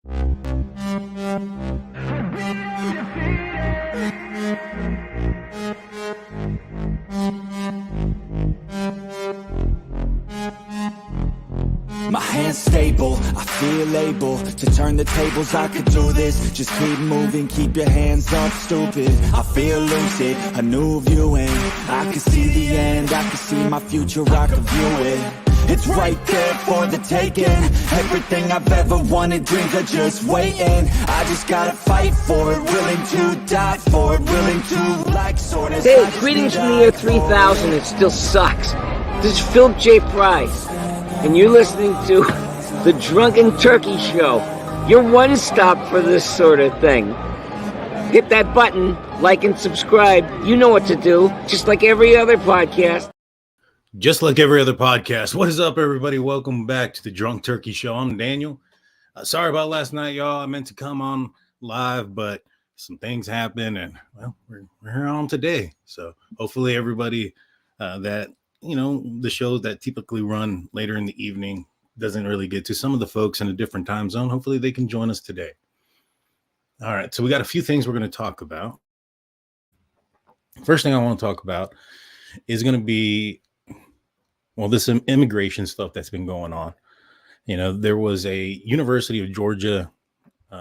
My hands stable, I feel able to turn the tables, I could do this. Just keep moving, keep your hands up, stupid. I feel lucid, a new viewing. I can see the end, I can see my future, I can view it. It's right there for the taking. Everything I've ever wanted, dreams are just waiting. I just gotta fight for it, willing to die for it, willing to like sort of. Hey, greetings from the year 3000, it still sucks. This is Philip J. Price, and you're listening to the Drunken Turkey Show, your one-stop for this sort of thing. Hit that button, like and subscribe. You know what to do, just like every other podcast. Just like every other podcast. What is up, everybody? Welcome back to the Drunk Turkey Show. I'm Daniel. Sorry about last night, y'all. I meant to come on live, but some things happened, and well, we're here on today. So hopefully everybody that, you know, the shows that typically run later in the evening doesn't really get to some of the folks in a different time zone. Hopefully they can join us today. All right, so we got a few things we're going to talk about. First thing I want to talk about is going to be, well, this immigration stuff that's been going on. You know, there was a University of Georgia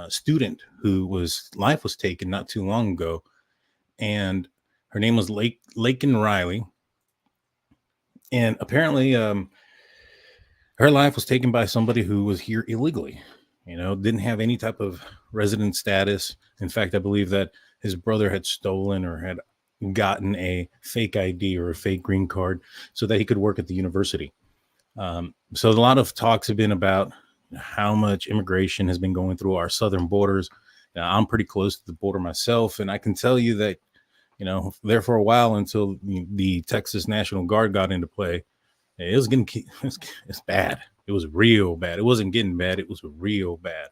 student who life was taken not too long ago, and her name was Laken Riley. And apparently her life was taken by somebody who was here illegally, you know, didn't have any type of resident status. In fact, I believe that his brother had stolen or had gotten a fake ID or a fake green card so that he could work at the university. So a lot of talks have been about how much immigration has been going through our southern borders. I'm pretty close to the border myself, and I can tell you that, you know, there for a while until the Texas National Guard got into play, it was it's bad. It was real bad. It wasn't getting bad. It was real bad.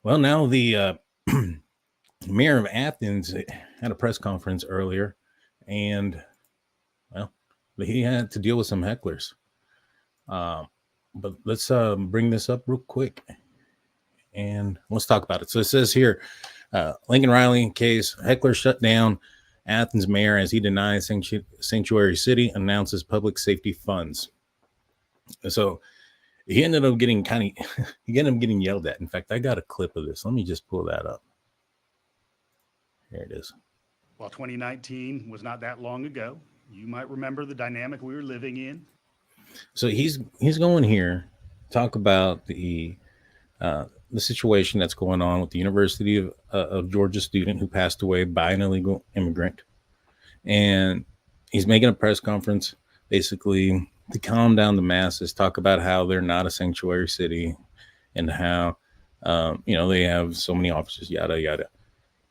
Well, now the mayor of Athens had a press conference earlier, and well, he had to deal with some hecklers. But let's bring this up real quick and let's talk about it. So it says here, Lincoln Riley case, heckler shut down Athens mayor as he denies sanctuary city, announces public safety funds. So he ended up getting getting yelled at. In fact, I got a clip of this. Let me just pull that up. Here it is. Well, 2019 was not that long ago. You might remember the dynamic we were living in. So he's going here, talk about the situation that's going on with the University of Georgia student who passed away by an illegal immigrant. And he's making a press conference basically to calm down the masses, talk about how they're not a sanctuary city and how, you know, they have so many officers, yada, yada.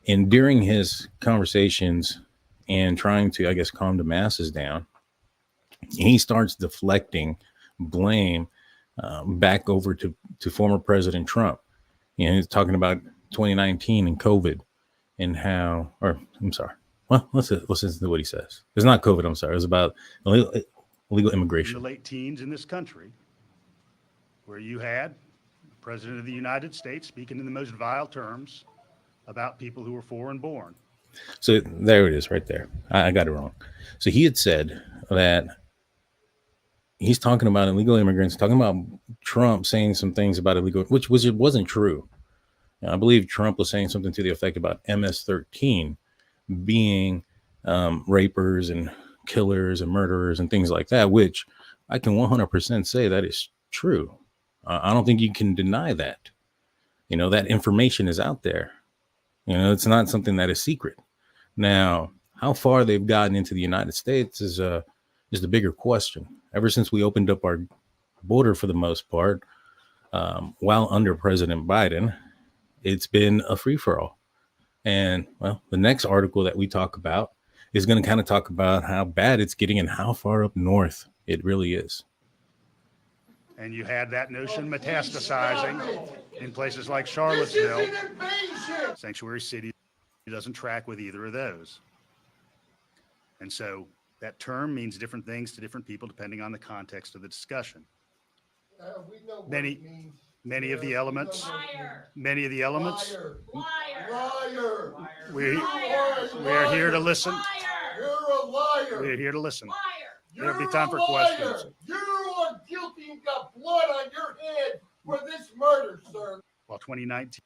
And during his conversations and trying to, I guess, calm the masses down, he starts deflecting blame back over to former President Trump. You know, he's talking about 2019 and COVID and how, or I'm sorry. Well, let's listen to what he says. It's not COVID. I'm sorry. It was about illegal immigration. In the late teens in this country, where you had the President of the United States speaking in the most vile terms about people who were foreign born. So there it is right there. I got it wrong. So he had said that he's talking about illegal immigrants, talking about Trump saying some things about illegal, which wasn't true. I believe Trump was saying something to the effect about MS-13 being rapers and killers and murderers and things like that, which I can 100% say that is true. I don't think you can deny that. You know, that information is out there. You know, it's not something that is secret. Now, how far they've gotten into the United States is the bigger question. Ever since we opened up our border for the most part, while under President Biden, it's been a free-for-all. And, well, the next article that we talk about is going to kind of talk about how bad it's getting and how far up north it really is. And you had that notion metastasizing in places like Charlottesville. Sanctuary city doesn't track with either of those. And so that term means different things to different people depending on the context of the discussion. Many of the elements. Liar. Many of the elements. Liar. We are here to listen. Liar. You're a liar. We are here to listen. Liar. There'll be time for questions. You're on guilty. You've got blood on your head for this murder, sir. Well, 2019.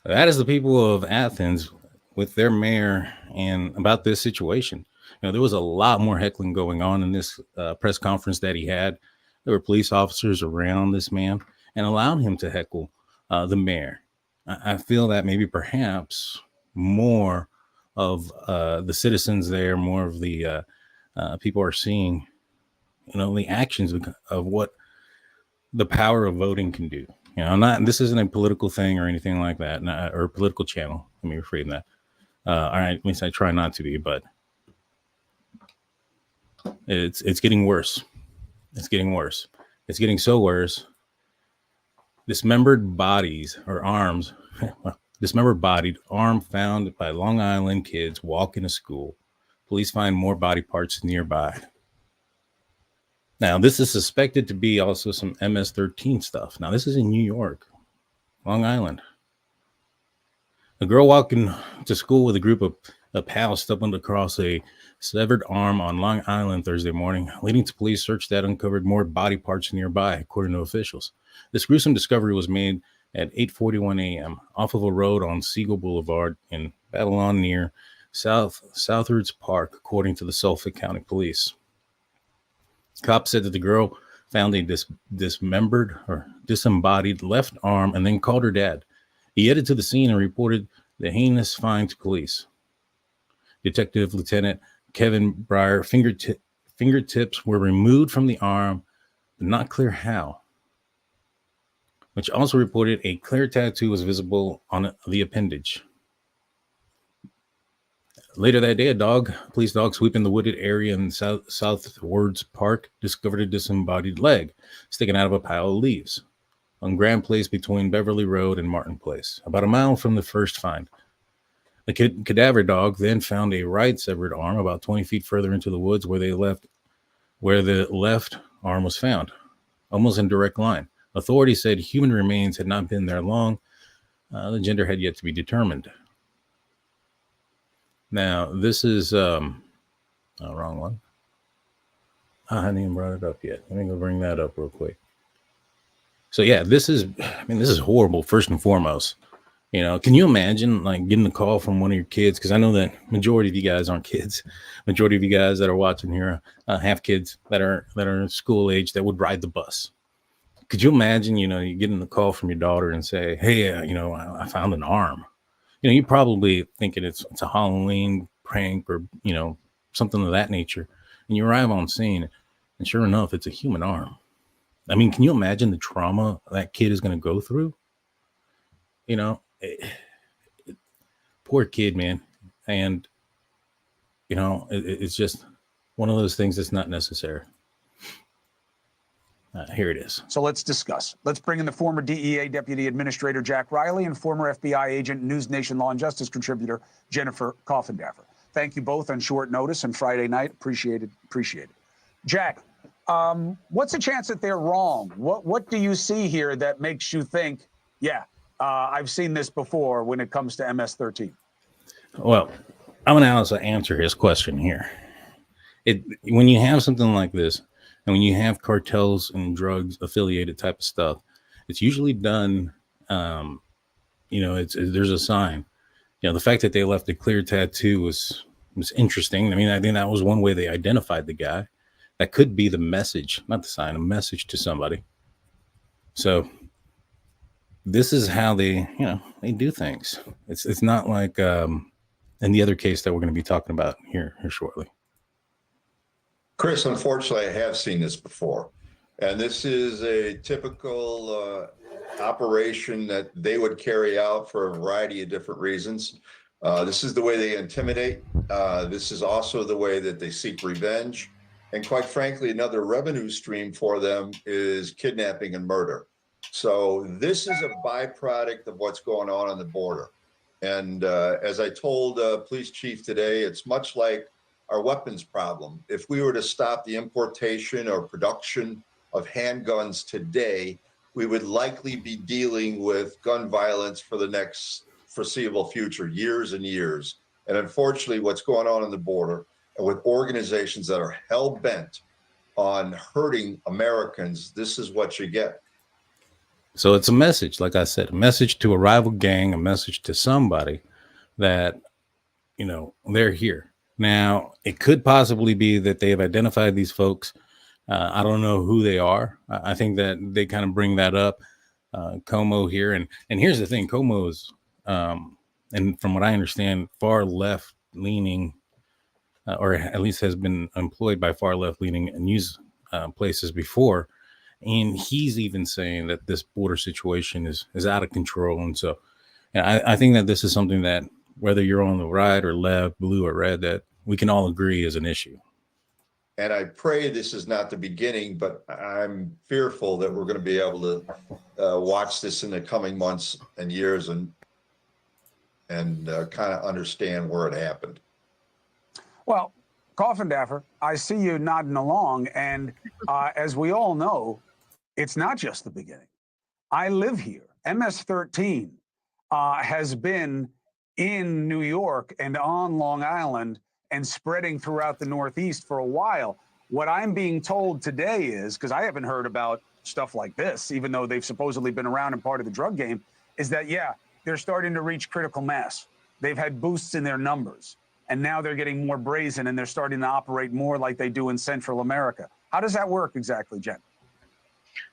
That is the people of Athens with their mayor and about this situation. You know, there was a lot more heckling going on in this press conference that he had. There were police officers around this man and allowed him to heckle the mayor. I feel that maybe perhaps more of the citizens there, more of the people are seeing, you know, the actions of what the power of voting can do. You know, this isn't a political thing or anything like that, or a political channel. Let me reframe that. All right, at least I try not to be, but it's getting worse. It's getting worse. It's getting so worse. Dismembered bodies or arms, dismembered bodied arm found by Long Island kids walking to school. Police find more body parts nearby. Now, this is suspected to be also some MS-13 stuff. Now, this is in New York, Long Island. A girl walking to school with a group of pals stumbled across a severed arm on Long Island Thursday morning, leading to police search that uncovered more body parts nearby, according to officials. This gruesome discovery was made at 8:41 a.m. off of a road on Siegel Boulevard in Babylon near Southwards Park, according to the Suffolk County Police. Cops said that the girl found a dismembered or disembodied left arm and then called her dad. He headed to the scene and reported the heinous find to police. Detective Lieutenant Kevin Breyer fingertips were removed from the arm, but not clear how, which also reported a clear tattoo was visible on the appendage. Later that day, police dog sweeping the wooded area in Southwards Park discovered a disembodied leg sticking out of a pile of leaves on Grand Place between Beverly Road and Martin Place, about a mile from the first find. The cadaver dog then found a right severed arm about 20 feet further into the woods where the left arm was found, almost in direct line. Authorities said human remains had not been there long. The gender had yet to be determined. Now, this is wrong one. I hadn't even brought it up yet. Let me go bring that up real quick. So yeah, this is horrible. First and foremost, you know, can you imagine like getting a call from one of your kids? Because I know that majority of you guys aren't kids. Majority of you guys that are watching here have kids that are school age that would ride the bus. Could you imagine, you know, you getting a call from your daughter and say, "Hey, you know, I found an arm." You know, you're probably thinking it's a Halloween prank or, you know, something of that nature. And you arrive on scene, and sure enough, it's a human arm. I mean, can you imagine the trauma that kid is going to go through? You know, poor kid, man. And, you know, it's just one of those things that's not necessary. Here it is. So let's discuss. Let's bring in the former DEA Deputy Administrator Jack Riley and former FBI agent, News Nation Law and Justice contributor Jennifer Coffindaffer. Thank you both on short notice and Friday night. Appreciate it. Jack, what's the chance that they're wrong? What do you see here that makes you think, yeah, I've seen this before when it comes to MS-13? Well, I'm going to also answer his question here. When you have something like this, and when you have cartels and drugs affiliated type of stuff, it's usually done, you know, there's a sign. You know, the fact that they left a clear tattoo was interesting. I mean, I think that was one way they identified the guy. That could be the message, not the sign, a message to somebody. So this is how they do things. It's not like in the other case that we're going to be talking about here shortly. Chris, unfortunately, I have seen this before, and this is a typical operation that they would carry out for a variety of different reasons. This is the way they intimidate. This is also the way that they seek revenge. And quite frankly, another revenue stream for them is kidnapping and murder. So this is a byproduct of what's going on the border. And as I told police chief today, it's much like our weapons problem. If we were to stop the importation or production of handguns today, we would likely be dealing with gun violence for the next foreseeable future, years and years. And unfortunately, what's going on the border and with organizations that are hell-bent on hurting Americans, this is what you get. So it's a message, like I said, a message to a rival gang, a message to somebody that, you know, they're here. Now, it could possibly be that they've identified these folks. I don't know who they are. I think that they kind of bring that up. Como here. And here's the thing, Como is, and from what I understand, far left leaning, or at least has been employed by far left leaning news places before. And he's even saying that this border situation is out of control. And so I think that this is something that, whether you're on the right or left, blue or red, that we can all agree is an issue. And I pray this is not the beginning, but I'm fearful that we're going to be able to watch this in the coming months and years and kind of understand where it happened. Well, Coffindaffer, I see you nodding along. And as we all know, it's not just the beginning. I live here. MS-13 has been in New York and on Long Island and spreading throughout the Northeast for a while. What I'm being told today is, because I haven't heard about stuff like this, even though they've supposedly been around and part of the drug game, is that, yeah, they're starting to reach critical mass. They've had boosts in their numbers, and now they're getting more brazen and they're starting to operate more like they do in Central America. How does that work exactly, Jen?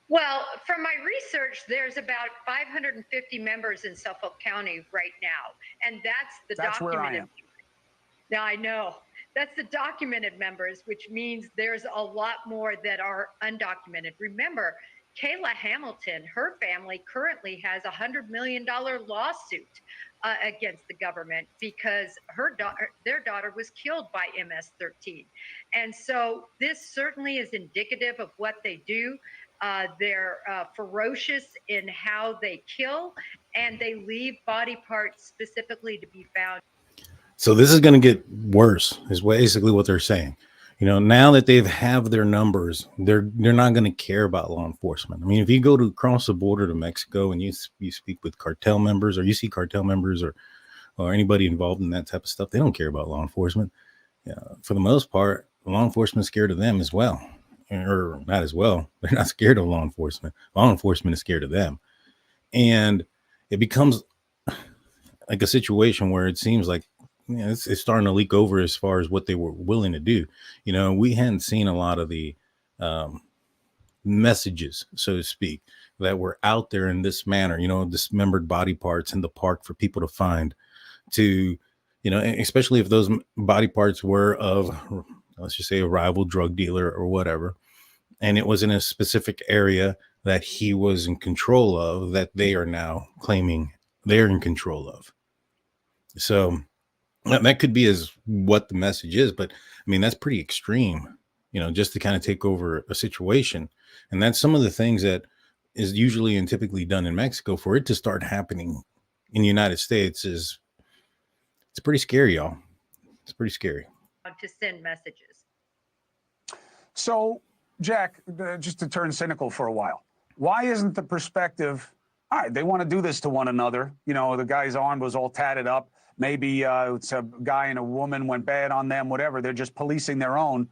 Well, from my research, there's about 550 members in Suffolk County right now, and that's That's where I am. Now, I know. That's the documented members, which means there's a lot more that are undocumented. Remember, Kayla Hamilton, her family currently has a $100 million lawsuit against the government because their daughter was killed by MS-13. And so this certainly is indicative of what they do. They're ferocious in how they kill, and they leave body parts specifically to be found. So this is going to get worse, is basically what they're saying. You know, now that they've have their numbers, they're not going to care about law enforcement. I mean, if you go to across the border to Mexico and you speak with cartel members, or you see cartel members or anybody involved in that type of stuff, they don't care about law enforcement. For the most part, law enforcement is scared of them as well, or not as well. They're not scared of law enforcement. Law enforcement is scared of them, and it becomes like a situation where it seems like, you know, it's starting to leak over as far as what they were willing to do. You know, we hadn't seen a lot of the messages, so to speak, that were out there in this manner, you know, dismembered body parts in the park for people to find, to, you know, especially if those body parts were of, let's just say, a rival drug dealer or whatever. And it was in a specific area that he was in control of, that they are now claiming they're in control of. So that could be as what the message is, but I mean, that's pretty extreme, you know, just to kind of take over a situation. And that's some of the things that is usually and typically done in Mexico. For it to start happening in the United States it's pretty scary, y'all. It's pretty scary. To send messages. So, Jack, just to turn cynical for a while, why isn't the perspective, all right, they want to do this to one another. You know, the guy's arm was all tatted up. Maybe it's a guy and a woman went bad on them, whatever. They're just policing their own.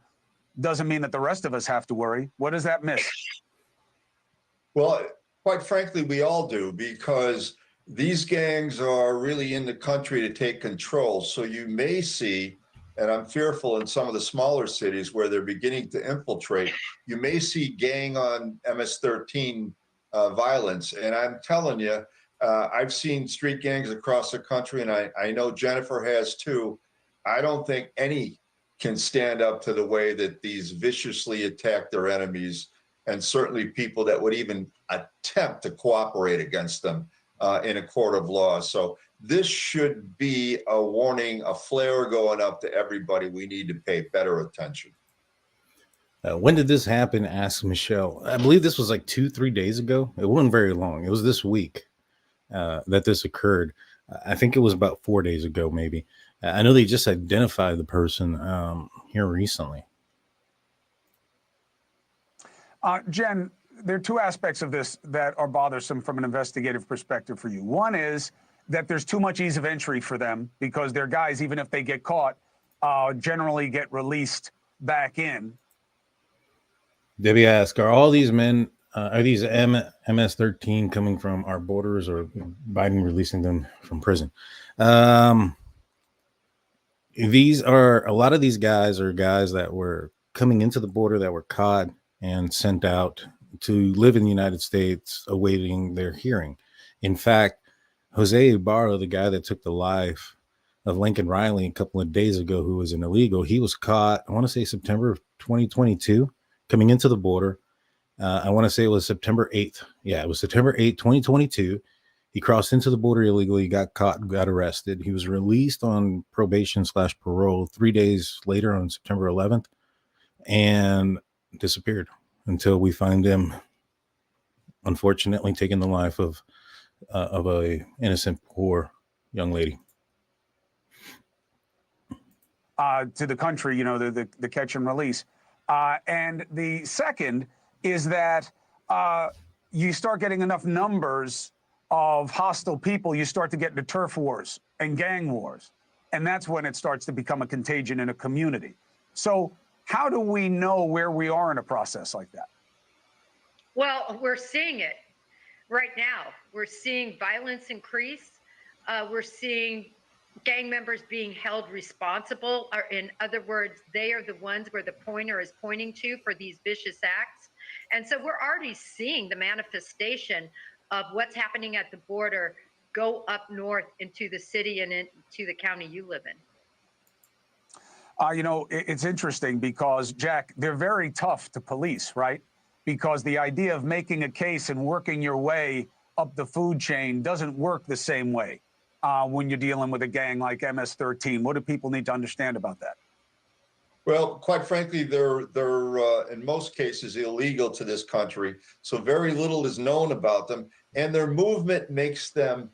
Doesn't mean that the rest of us have to worry. What does that miss? Well, quite frankly, we all do, because these gangs are really in the country to take control. So you may see, and I'm fearful in some of the smaller cities where they're beginning to infiltrate, you may see gang on MS-13 violence. And I'm telling you, I've seen street gangs across the country, and I know Jennifer has too. I don't think any can stand up to the way that these viciously attack their enemies, and certainly people that would even attempt to cooperate against them in a court of law. So this should be a warning, a flare going up to everybody. We need to pay better attention. When did this happen? Asked Michelle. I believe this was like 2-3 days ago. It wasn't very long. It was this week that this occurred. I think it was about 4 days ago, maybe. I know they just identified the person here recently. Jen, there are two aspects of this that are bothersome from an investigative perspective for you. One is that there's too much ease of entry for them because their guys, even if they get caught, generally get released back in. Debbie asks, are all these men, are these MS-13 coming from our borders or Biden releasing them from prison? These are, a lot of these guys are guys that were coming into the border that were caught and sent out to live in the United States awaiting their hearing. In fact, Jose Ibarra, the guy that took the life of Lincoln Riley a couple of days ago, who was an illegal, he was caught, I want to say September of 2022, coming into the border. I want to say it was September 8th. Yeah, it was September 8th, 2022. He crossed into the border illegally, got caught, got arrested. He was released on probation/parole 3 days later on September 11th and disappeared until we find him, unfortunately, taking the life of a innocent, poor young lady. To the country, you know, the catch and release. And the second is that you start getting enough numbers of hostile people, you start to get into turf wars and gang wars. And that's when it starts to become a contagion in a community. So how do we know where we are in a process like that? Well, we're seeing it right now. We're seeing violence increase. We're seeing gang members being held responsible. Or in other words, they are the ones where the pointer is pointing to for these vicious acts. And so we're already seeing the manifestation of what's happening at the border go up north into the city and into the county you live in. You know, it's interesting because, Jack, they're very tough to police, right? Because the idea of making a case and working your way up the food chain doesn't work the same way when you're dealing with a gang like MS-13. What do people need to understand about that? Well, quite frankly, they're in most cases illegal to this country, so very little is known about them, and their movement makes them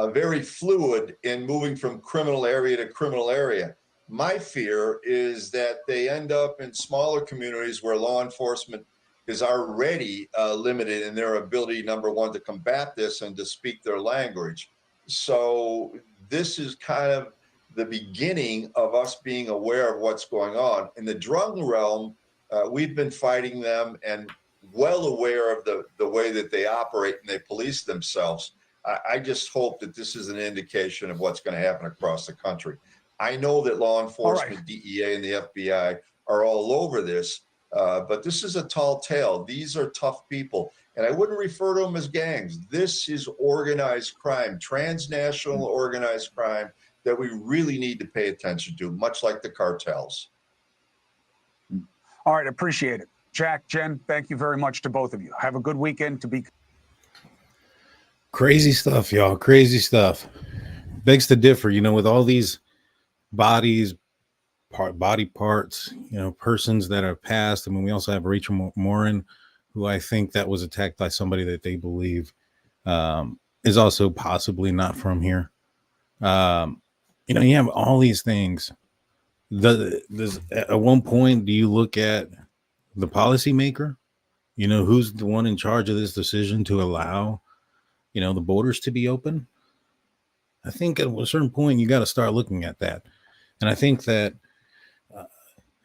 very fluid in moving from criminal area to criminal area. My fear is that they end up in smaller communities where law enforcement is already limited in their ability, number one, to combat this and to speak their language. So this is kind of the beginning of us being aware of what's going on. In the drug realm, we've been fighting them and well aware of the way that they operate and they police themselves. I just hope that this is an indication of what's going to happen across the country. I know that law enforcement, DEA, and the FBI are all over this, but this is a tall tale. These are tough people, and I wouldn't refer to them as gangs. This is organized crime, transnational organized crime that we really need to pay attention to, much like the cartels. All right, appreciate it. Jack, Jen, thank you very much to both of you. Have a good weekend. Crazy stuff, y'all. Crazy stuff. Begs to differ, you know, with all these bodies, body parts, you know, persons that have passed. I mean, we also have Rachel Morin, who I think that was attacked by somebody that they believe is also possibly not from here. You know, you have all these things. At one point, do you look at the policymaker? You know, who's the one in charge of this decision to allow, you know, the borders to be open? I think at a certain point, you got to start looking at that. And I think that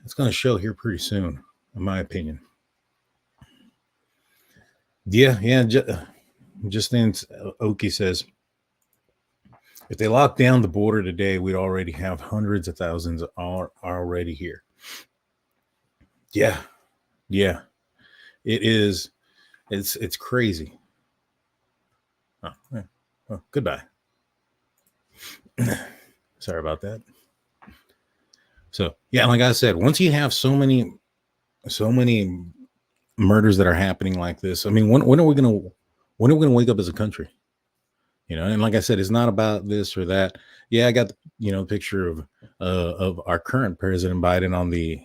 it's going to show here pretty soon, in my opinion. Yeah. Justin Oki says, if they lock down the border today, we'd already have hundreds of thousands already here. Yeah. It is. It's crazy. Well, goodbye. Sorry about that. So yeah, like I said, once you have so many murders that are happening like this, I mean, when are we gonna wake up as a country? You know, and like I said, it's not about this or that. Yeah, I got the picture of our current President Biden on the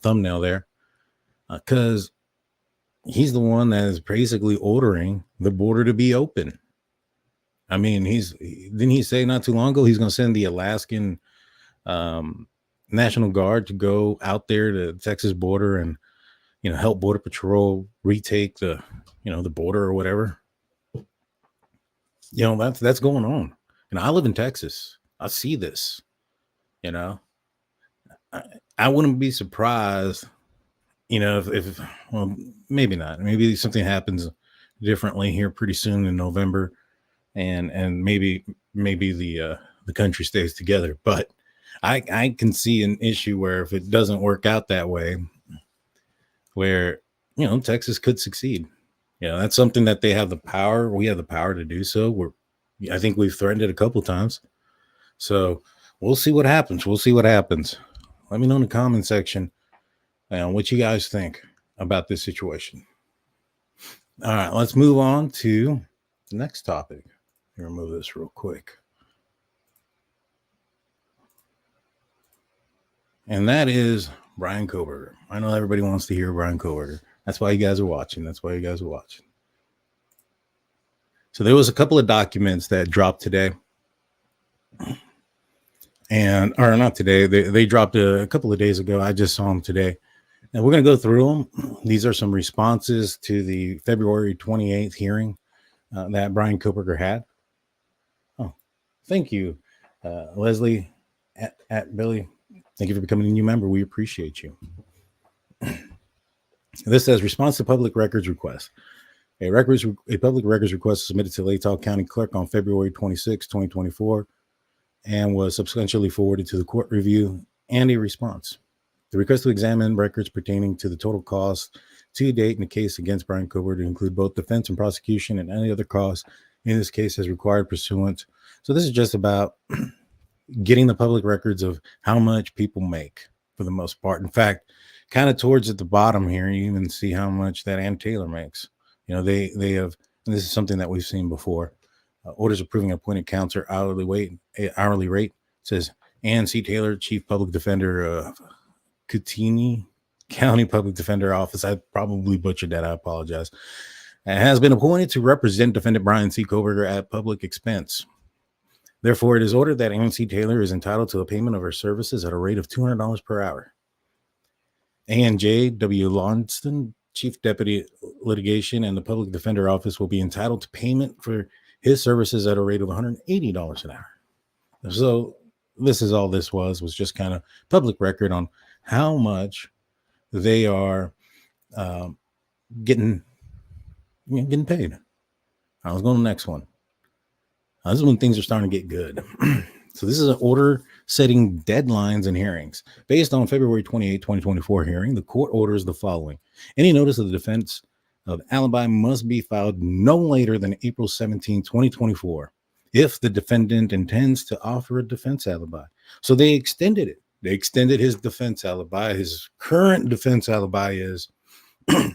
thumbnail there, because he's the one that is basically ordering the border to be open. I mean, didn't he say not too long ago he's going to send the Alaskan National Guard to go out there to the Texas border and help Border Patrol retake the border or whatever. That's going on. I live in Texas. I see this. I wouldn't be surprised, if well, maybe not. Maybe something happens differently here pretty soon in November, and maybe the country stays together. But I can see an issue where if it doesn't work out that way, where Texas could succeed. That's something that they have the power. We have the power to do so. I think we've threatened it a couple of times. So we'll see what happens. Let me know in the comment section what you guys think about this situation. All right, let's move on to the next topic. Let me remove this real quick. And that is Bryan Kohberger. I know everybody wants to hear Bryan Kohberger. That's why you guys are watching. So there was a couple of documents that dropped today. Or not today. They dropped a couple of days ago. I just saw them today. And we're going to go through them. These are some responses to the February 28th hearing that Bryan Kohberger had. Oh, thank you, Leslie at Billy. Thank you for becoming a new member. We appreciate you. This says response to public records request. A public records request was submitted to Latah County Clerk on February 26, 2024, and was subsequently forwarded to the court review and a response. The request to examine records pertaining to the total cost to date in the case against Bryan Kohberger to include both defense and prosecution and any other costs in this case as required pursuant. So this is just about getting the public records of how much people make for the most part. In fact, kind of towards at the bottom here, you even see how much that Ann Taylor makes. They have, and this is something that we've seen before, orders approving appointed counselor hourly rate. It says Ann C. Taylor, Chief Public Defender of Kootenai County Public Defender Office. I probably butchered that. I apologize. And has been appointed to represent defendant Bryan C. Kohberger at public expense. Therefore, it is ordered that Ann C. Taylor is entitled to a payment of her services at a rate of $200 per hour. Ann J. W. Launston, Chief Deputy Litigation and the Public Defender Office, will be entitled to payment for his services at a rate of $180 an hour. So this is all this was just kind of public record on how much they are getting paid. I was going to the next one. This is when things are starting to get good. So this is an order setting deadlines and hearings. Based on February 28, 2024 hearing, the court orders the following. Any notice of the defense of alibi must be filed no later than April 17, 2024, if the defendant intends to offer a defense alibi. So they extended it. They extended his defense alibi. His current defense alibi is, I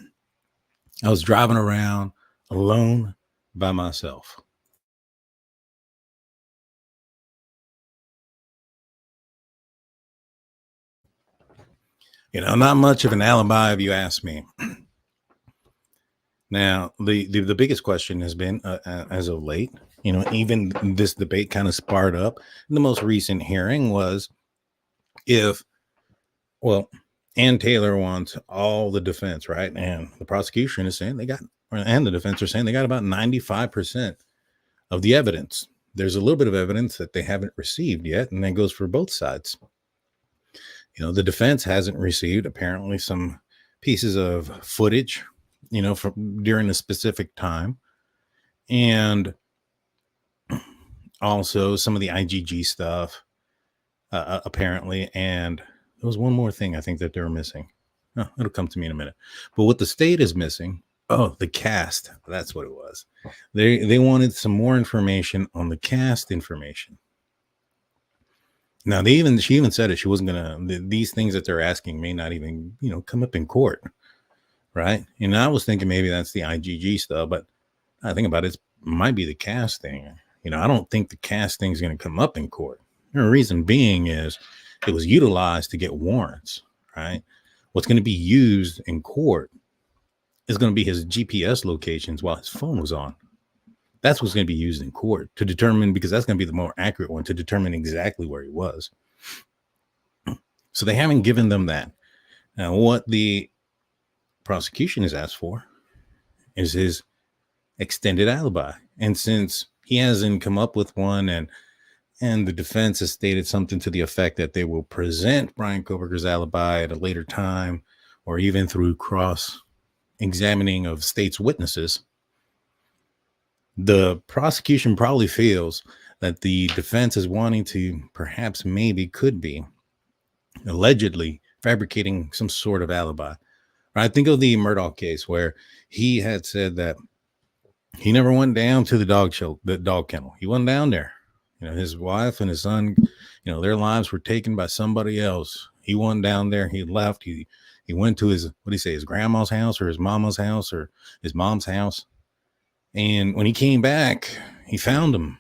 was driving around alone by myself. Not much of an alibi if you ask me. Now, the biggest question has been, as of late, even this debate kind of sparked up. The most recent hearing was Ann Taylor wants all the defense, right? And the prosecution is saying and the defense are saying they got about 95% of the evidence. There's a little bit of evidence that they haven't received yet, and that goes for both sides. The defense hasn't received apparently some pieces of footage, from during a specific time, and also some of the IGG stuff, apparently. And there was one more thing I think that they were missing. Oh, it'll come to me in a minute. But what the state is missing, the cast. That's what it was. They wanted some more information on the cast information. Now, she even said it. She wasn't these things that they're asking may not even, come up in court. Right. And I was thinking maybe that's the IGG stuff, but I think about it, it might be the cast thing. I don't think the cast thing is going to come up in court. The reason being is it was utilized to get warrants. Right. What's going to be used in court is going to be his GPS locations while his phone was on. That's what's going to be used in court to determine, because that's going to be the more accurate one to determine exactly where he was. So they haven't given them that. Now, what the prosecution has asked for is his extended alibi. And since he hasn't come up with one, and the defense has stated something to the effect that they will present Bryan Kohberger's alibi at a later time, or even through cross-examining of state's witnesses, the prosecution probably feels that the defense is wanting to, perhaps, maybe, could be, allegedly fabricating some sort of alibi. I think of the Murdaugh case where he had said that he never went down to the dog kennel. He wasn't down there. His wife and his son, their lives were taken by somebody else. He wasn't down there. He left. He went to his grandma's house, or his mama's house, or his mom's house. And when he came back, he found him.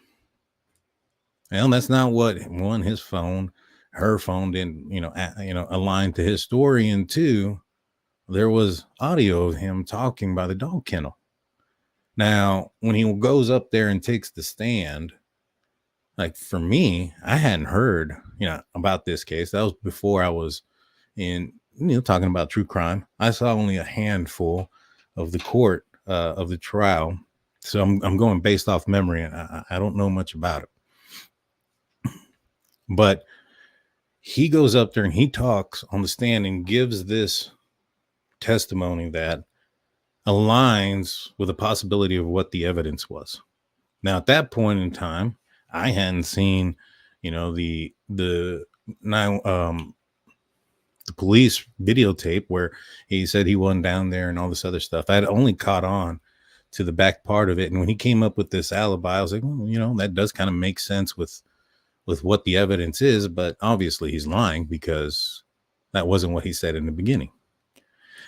Well, that's not what, one, her phone didn't, align to his story. And two, there was audio of him talking by the dog kennel. Now, when he goes up there and takes the stand, like, for me, I hadn't heard, about this case. That was before I was in, talking about true crime. I saw only a handful of the court, of the trial. So I'm going based off memory, and I don't know much about it. But he goes up there and he talks on the stand and gives this testimony that aligns with the possibility of what the evidence was. Now, at that point in time, I hadn't seen, the police videotape where he said he wasn't down there and all this other stuff. I had only caught on to the back part of it. And when he came up with this alibi, I was like, well, that does kind of make sense with what the evidence is. But obviously he's lying, because that wasn't what he said in the beginning.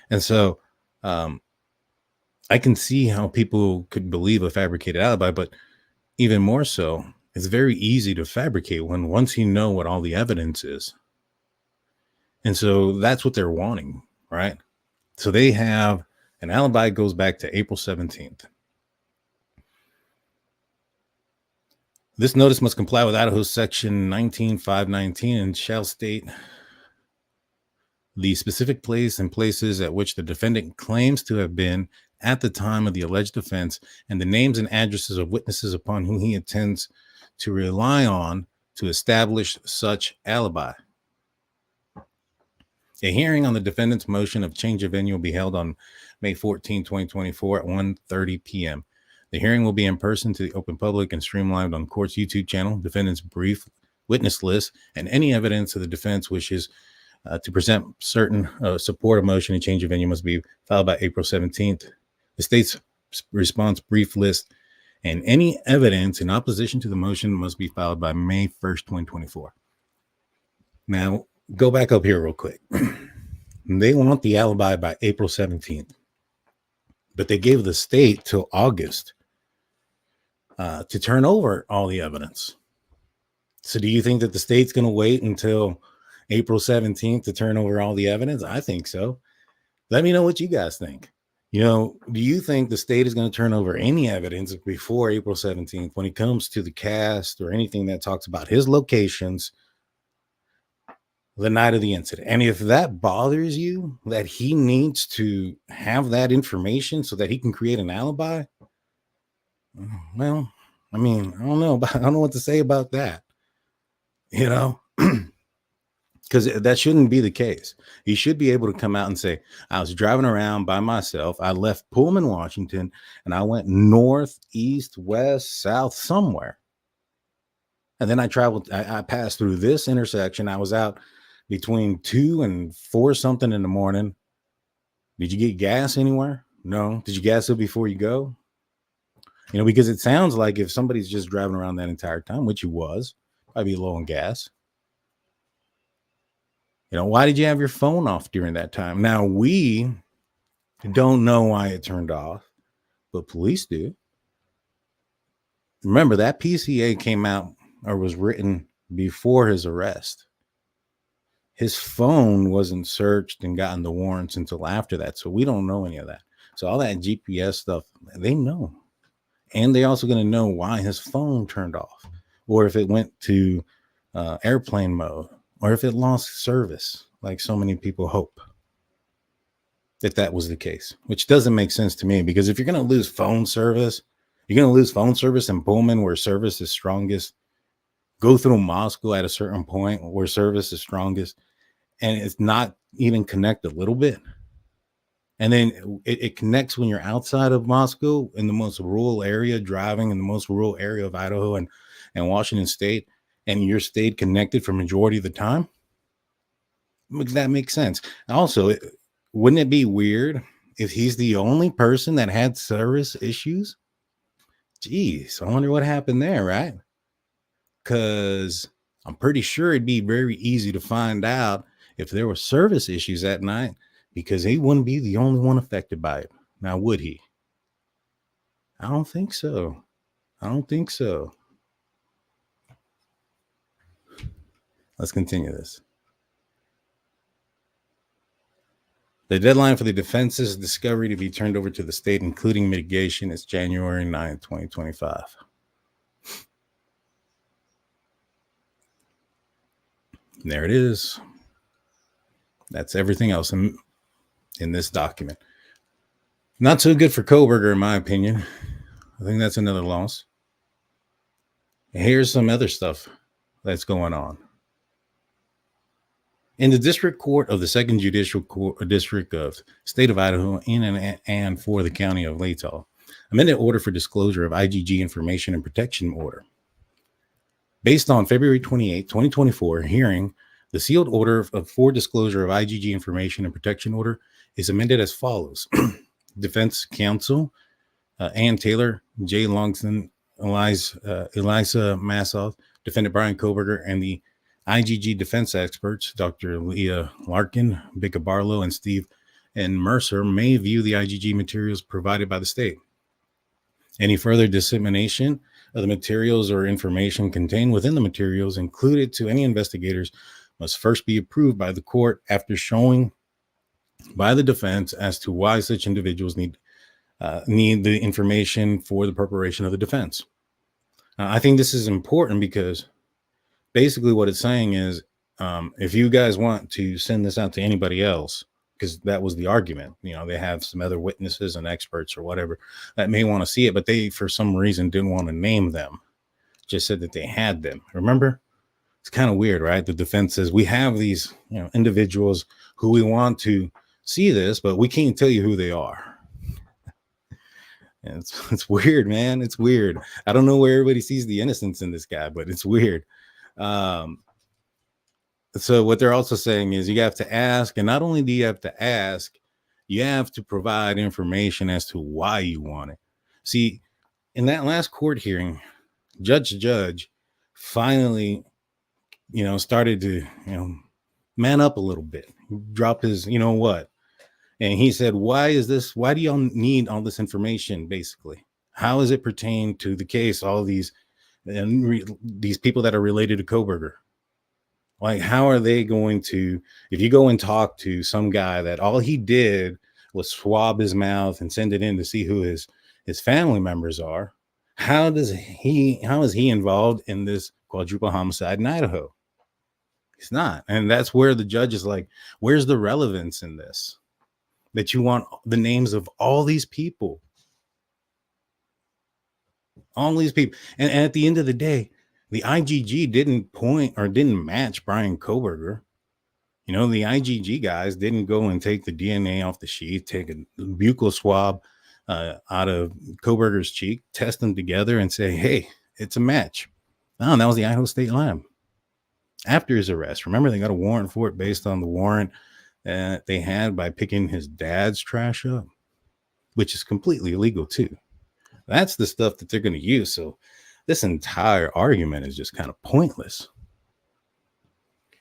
And so I can see how people could believe a fabricated alibi, but even more so, it's very easy to fabricate once you know what all the evidence is. And so that's what they're wanting, right? So they have an alibi goes back to April 17th. This notice must comply with Idaho section 19519 and shall state the specific place and places at which the defendant claims to have been at the time of the alleged offense, and the names and addresses of witnesses upon whom he intends to rely on to establish such alibi. A hearing on the defendant's motion of change of venue will be held on May 14, 2024 at 1:30 p.m. The hearing will be in person to the open public and streamlined on court's YouTube channel. Defendant's brief witness list and any evidence of the defense wishes to present certain support of motion and change of venue must be filed by April 17th. The state's response brief list and any evidence in opposition to the motion must be filed by May 1st, 2024. Now, go back up here real quick. They want the alibi by April 17th, but they gave the state till August to turn over all the evidence. So do you think that the state's going to wait until April 17th to turn over all the evidence? I think so. Let me know what you guys think. Do you think the state is going to turn over any evidence before April 17th when it comes to the cast or anything that talks about his locations the night of the incident? And if that bothers you, that he needs to have that information so that he can create an alibi, well, I mean, I don't know what to say about that, because that shouldn't be the case. He should be able to come out and say, I was driving around by myself. I left Pullman, Washington, and I went north, east, west, south, somewhere. And then I passed through this intersection. I was out between 2 and 4 something in the morning. Did you get gas anywhere? No. Did you gas up before you go? Because it sounds like if somebody's just driving around that entire time, which he was, probably low on gas. Why did you have your phone off during that time? Now, we don't know why it turned off, but police do. Remember, that PCA came out or was written before his arrest. His phone wasn't searched and gotten the warrants until after that. So we don't know any of that. So all that GPS stuff, they know. And they're also going to know why his phone turned off, or if it went to airplane mode, or if it lost service, like so many people hope. that was the case, which doesn't make sense to me, because if you're going to lose phone service, you're going to lose phone service in Pullman where service is strongest. Go through Moscow at a certain point where service is strongest, and it's not even connect a little bit. And then it connects when you're outside of Moscow in the most rural area, driving in the most rural area of Idaho and Washington State, and you're stayed connected for majority of the time. That makes sense. Also, wouldn't it be weird if he's the only person that had service issues? Geez, I wonder what happened there, right? Because I'm pretty sure it'd be very easy to find out if there were service issues that night, because he wouldn't be the only one affected by it. Now, would he? I don't think so. I don't think so. Let's continue this. The deadline for the defense's discovery to be turned over to the state, including mitigation, is January 9th, 2025. And there it is. That's everything else in this document. Not so good for Kohberger, in my opinion. I think that's another loss. And here's some other stuff that's going on. In the District Court of the Second Judicial District of State of Idaho in and for the County of Latah, amended order for disclosure of IGG information and protection order. Based on February 28, 2024 hearing, the sealed order for disclosure of IGG information and protection order is amended as follows. Defense counsel Ann Taylor, Jay Longston, Elisa Massoff, defendant Bryan Kohberger, and the IGG defense experts, Dr. Leah Larkin, Bicka Barlow, and Steve and Mercer, may view the IGG materials provided by the state. Any further dissemination of the materials or information contained within the materials included to any investigators must first be approved by the court after showing by the defense as to why such individuals need the information for the preparation of the defense. I think this is important because basically what it's saying is, if you guys want to send this out to anybody else, because that was the argument, they have some other witnesses and experts or whatever that may want to see it, but they, for some reason, didn't want to name them, just said that they had them. Remember? It's kind of weird, right? The defense says we have these individuals who we want to see this, but we can't tell you who they are. And it's weird, man. It's weird. I don't know where everybody sees the innocence in this guy, but it's weird. So what they're also saying is you have to ask, and not only do you have to ask, you have to provide information as to why you want it. See, in that last court hearing, Judge finally, started to, man up a little bit, drop his, and he said, why do y'all need all this information? Basically, how does it pertain to the case? All these people that are related to Kohberger, like, how are they going to, if you go and talk to some guy that all he did was swab his mouth and send it in to see who his family members are, how is he involved in this quadruple homicide in Idaho? He's not. And that's where the judge is like, where's the relevance in this? That you want the names of all these people. All these people. And at the end of the day, the IGG didn't match Bryan Kohberger. The IGG guys didn't go and take the DNA off the sheet, take a buccal swab out of Kohberger's cheek, test them together and say, hey, it's a match. Oh, that was the Idaho State Lab. After his arrest, remember, they got a warrant for it based on the warrant that they had by picking his dad's trash up, which is completely illegal too. That's the stuff that they're going to use. So this entire argument is just kind of pointless.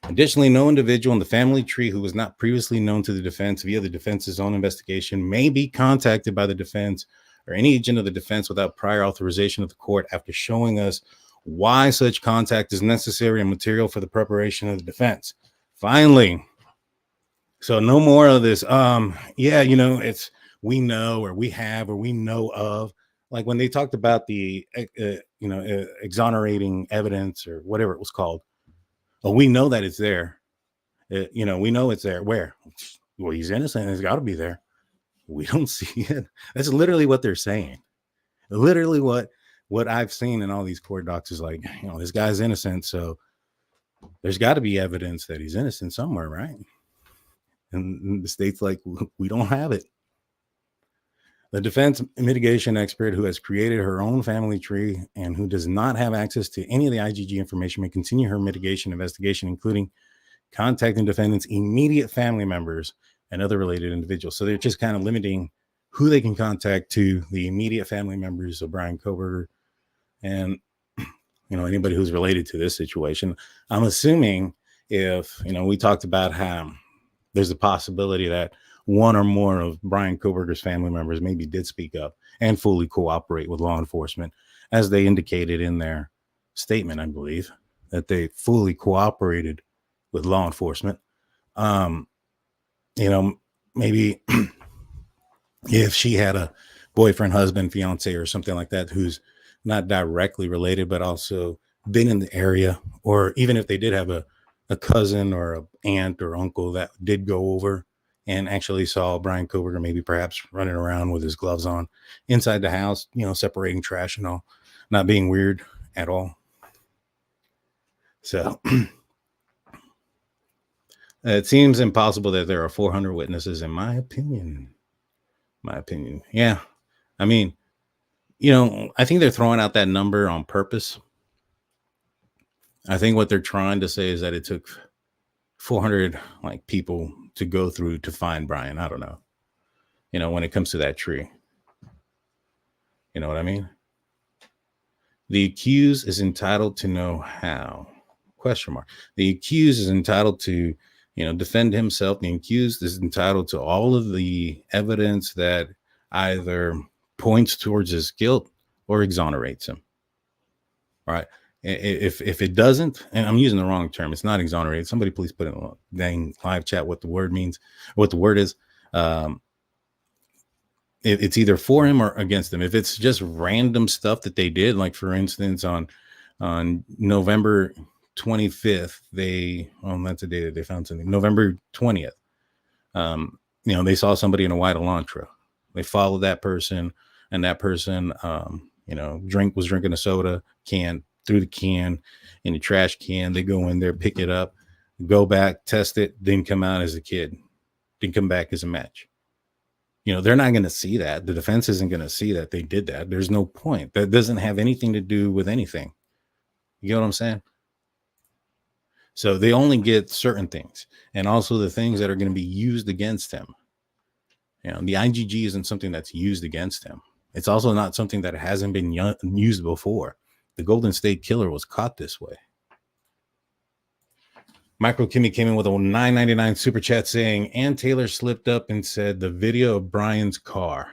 Additionally, no individual in the family tree who was not previously known to the defense via the defense's own investigation may be contacted by the defense or any agent of the defense without prior authorization of the court after showing us why such contact is necessary and material for the preparation of the defense. Finally. So no more of this. It's we know or we have or we know of. Like when they talked about the exonerating evidence or whatever it was called. Well, we know that it's there. We know it's there. Where? Well, he's innocent. It's got to be there. We don't see it. That's literally what they're saying. Literally what I've seen in all these court docs is like, this guy's innocent, so there's got to be evidence that he's innocent somewhere, right? And the state's like, we don't have it. The defense mitigation expert who has created her own family tree and who does not have access to any of the IGG information may continue her mitigation investigation, including contacting defendants' immediate family members and other related individuals. So they're just kind of limiting who they can contact to the immediate family members of Bryan Kohberger and, anybody who's related to this situation. I'm assuming if, we talked about how there's a possibility that one or more of Bryan Kohberger's family members maybe did speak up and fully cooperate with law enforcement, as they indicated in their statement, I believe, that they fully cooperated with law enforcement. Maybe if she had a boyfriend, husband, fiance, or something like that, who's not directly related, but also been in the area, or even if they did have a cousin or an aunt or uncle that did go over and actually saw Bryan Kohberger maybe perhaps running around with his gloves on inside the house, separating trash and all, not being weird at all. So it seems impossible that there are 400 witnesses, in my opinion. Yeah. I mean, I think they're throwing out that number on purpose. I think what they're trying to say is that it took 400 people to go through to find Bryan. I don't know. When it comes to that tree. You know what I mean? The accused is entitled to know how. ? The accused is entitled to, defend himself. The accused is entitled to all of the evidence that either points towards his guilt or exonerates him. All right. If it doesn't, and I'm using the wrong term, it's not exonerate. Somebody please put in a dang live chat what the word means, what the word is. It's either for him or against him. If it's just random stuff that they did, like for instance, on November 25th, that's the day that they found something. November 20th, they saw somebody in a white Elantra. They followed that person, and that person, was drinking a soda can, threw the can in the trash can. They go in there, pick it up, go back, test it, didn't come out as a kid, didn't come back as a match. They're not going to see that. The defense isn't going to see that they did that. There's no point. That doesn't have anything to do with anything. You get what I'm saying? So they only get certain things, and also the things that are going to be used against him. The IGG isn't something that's used against him. It's also not something that hasn't been used before. The Golden State Killer was caught this way. Micro Kimmy came in with a $9.99 super chat saying, Ann Taylor slipped up and said the video of Bryan's car,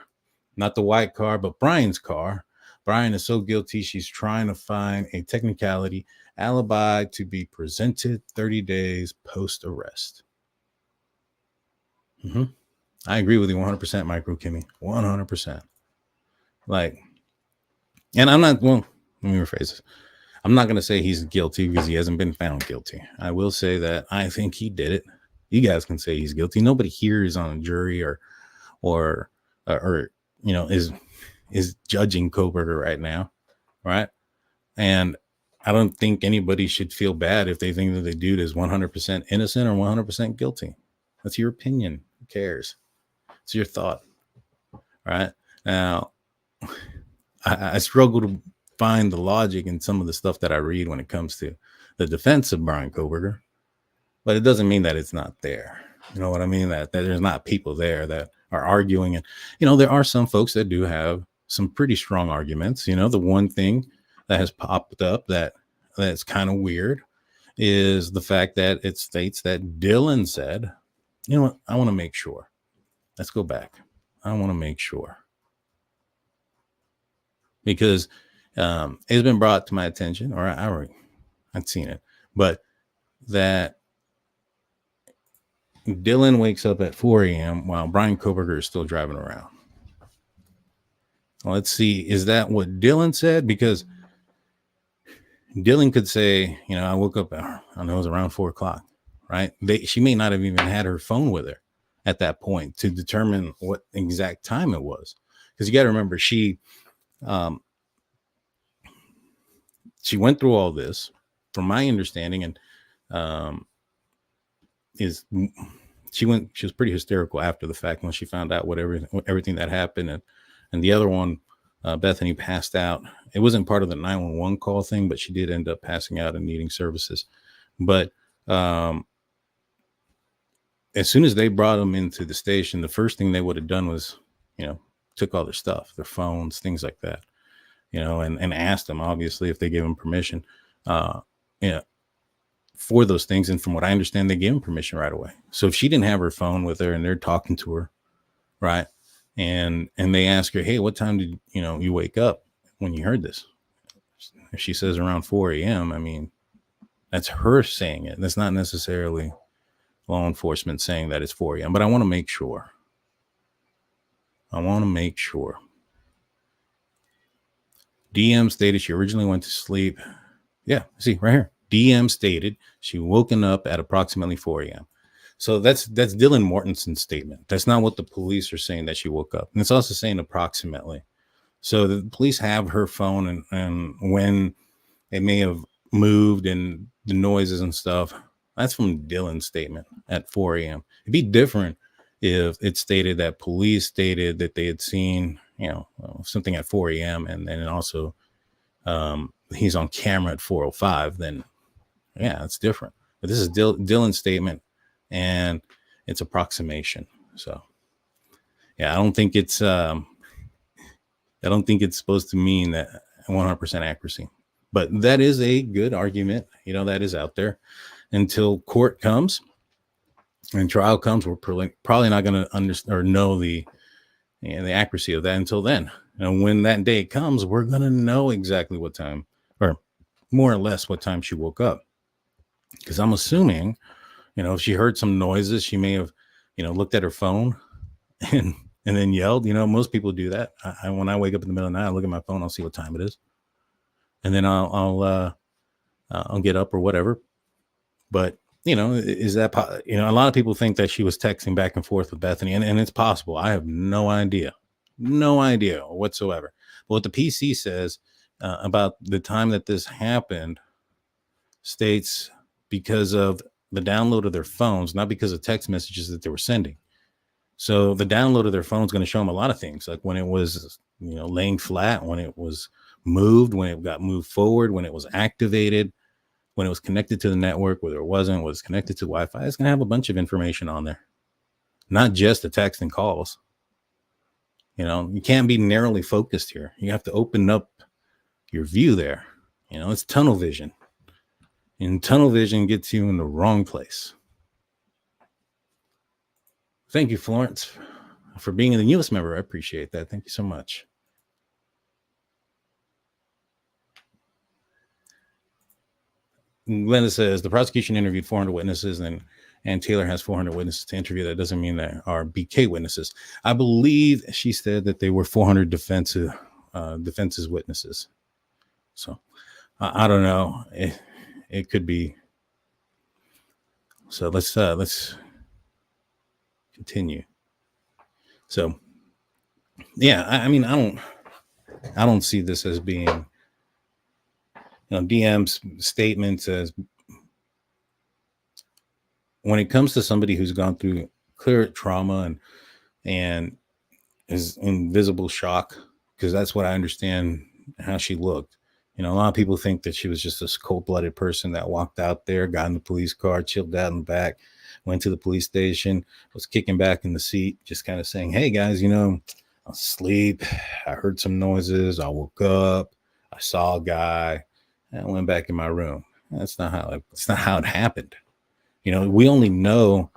not the white car, but Bryan's car. Bryan is so guilty, she's trying to find a technicality alibi to be presented 30 days post-arrest. I agree with you 100%, Micro Kimmy. 100%. And I'm not, let me rephrase this. I'm not going to say he's guilty because he hasn't been found guilty. I will say that I think he did it. You guys can say he's guilty. Nobody here is on a jury or is judging Kohberger right now, right? And I don't think anybody should feel bad if they think that the dude is 100% innocent or 100% guilty. That's your opinion. Who cares? It's your thought, right? Now, I struggle to find the logic in some of the stuff that I read when it comes to the defense of Bryan Kohberger, but it doesn't mean that it's not there. You know what I mean? That there's not people there that are arguing. And, there are some folks that do have some pretty strong arguments. The one thing that has popped up that's kind of weird is the fact that it states that Dylan said, you know what? I want to make sure. Let's go back. I want to make sure. Because it's been brought to my attention, or I'd seen it, but that Dylan wakes up at 4 a.m. while Bryan Kohberger is still driving around. Well, let's see. Is that what Dylan said? Because Dylan could say, I woke up, I know it was around 4 o'clock, right? She may not have even had her phone with her at that point to determine what exact time it was. Because you got to remember, she went through all this, from my understanding, and she was pretty hysterical after the fact when she found out everything that happened, and the other one, Bethany, passed out. It wasn't part of the 911 call thing, but she did end up passing out and needing services. But as soon as they brought them into the station, the first thing they would have done was, took all their stuff, their phones, things like that, and asked them, obviously, if they gave them permission, for those things. And from what I understand, they gave them permission right away. So if she didn't have her phone with her and they're talking to her, right, and they ask her, hey, what time did you wake up when you heard this? If she says around 4 a.m., I mean, that's her saying it. That's not necessarily law enforcement saying that it's 4 a.m. But I want to make sure. DM stated she originally went to sleep. Yeah, see right here. DM stated she woken up at approximately 4 a.m. So that's Dylan Mortenson's statement. That's not what the police are saying, that she woke up. And it's also saying approximately. So the police have her phone and when it may have moved and the noises and stuff. That's from Dylan's statement at 4 a.m. It'd be different if it stated that police stated that they had seen, something at 4 a.m. and then also he's on camera at 4:05. Then, yeah, it's different. But this is Dylan's statement, and it's approximation. So, yeah, I don't think it's supposed to mean that 100% accuracy. But that is a good argument, that is out there. Until court comes and trial comes, we're probably not going to understand or know the accuracy of that until then. And when that day comes, we're going to know exactly what time, or more or less what time she woke up. Because I'm assuming, if she heard some noises, she may have, looked at her phone and then yelled. Most people do that. When I wake up in the middle of the night, I look at my phone, I'll see what time it is, and then I'll get up or whatever. But, is that, a lot of people think that she was texting back and forth with Bethany, and it's possible. I have no idea whatsoever. But what the PC says about the time that this happened states because of the download of their phones, not because of text messages that they were sending. So the download of their phone is going to show them a lot of things, like when it was, laying flat, when it was moved, when it got moved forward, when it was activated, when it was connected to the network, whether it wasn't, was connected to Wi-Fi. It's going to have a bunch of information on there, not just the text and calls. You can't be narrowly focused here. You have to open up your view there. It's tunnel vision, and tunnel vision gets you in the wrong place. Thank you, Florence, for being the newest member. I appreciate that. Thank you so much. Glenda says the prosecution interviewed 400 witnesses and Taylor has 400 witnesses to interview. That doesn't mean there are BK witnesses. I believe she said that they were 400 defense's witnesses. So I don't know. It could be. So let's continue. So yeah, I mean, I don't see this as being, DM's statements as, when it comes to somebody who's gone through clear trauma and is in visible shock, because that's what I understand how she looked. A lot of people think that she was just this cold-blooded person that walked out there, got in the police car, chilled out in the back, went to the police station, was kicking back in the seat, just kind of saying, hey guys, I was asleep, I heard some noises, I woke up, I saw a guy, and I went back in my room. That's not how it happened. We only know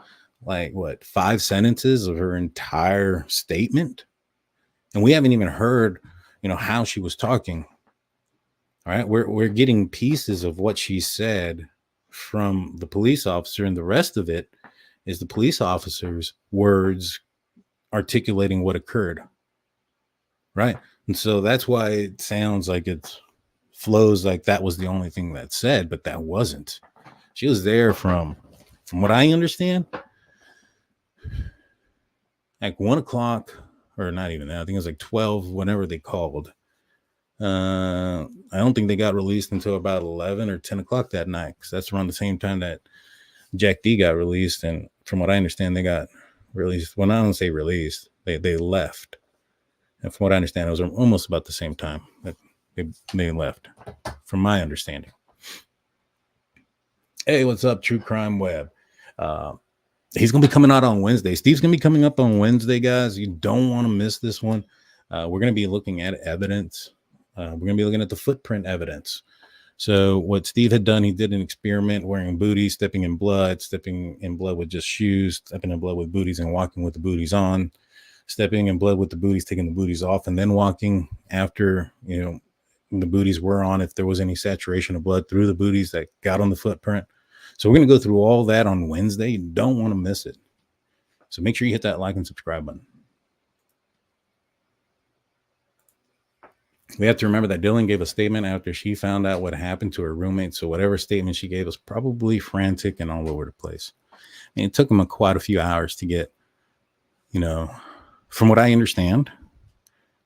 5 sentences of her entire statement, and we haven't even heard, how she was talking. All right, we're getting pieces of what she said from the police officer, and the rest of it is the police officer's words articulating what occurred. Right, and so that's why it sounds like it flows like that was the only thing that said, but that wasn't. She was there from what I understand, Like 1 o'clock, or not even that. I think it was like 12, whenever they called. I don't think they got released until about 11 or 10 o'clock that night, because that's around the same time that Jack D got released. And from what I understand, they got released. Well, I don't say released. They left. And from what I understand, it was almost about the same time that they left, from my understanding. Hey, what's up, True Crime Web? He's going to be coming out on Wednesday. Steve's going to be coming up on Wednesday, guys. You don't want to miss this one. We're going to be looking at evidence. We're going to be looking at the footprint evidence. So what Steve had done, he did an experiment wearing booties, stepping in blood with just shoes, stepping in blood with booties and walking with the booties on, stepping in blood with the booties, taking the booties off, and then walking after, the booties were on, if there was any saturation of blood through the booties that got on the footprint. So we're going to go through all that on Wednesday. You don't want to miss it. So make sure you hit that like and subscribe button. We have to remember that Dylan gave a statement after she found out what happened to her roommate. So whatever statement she gave was probably frantic and all over the place. And it took him quite a few hours to get, from what I understand,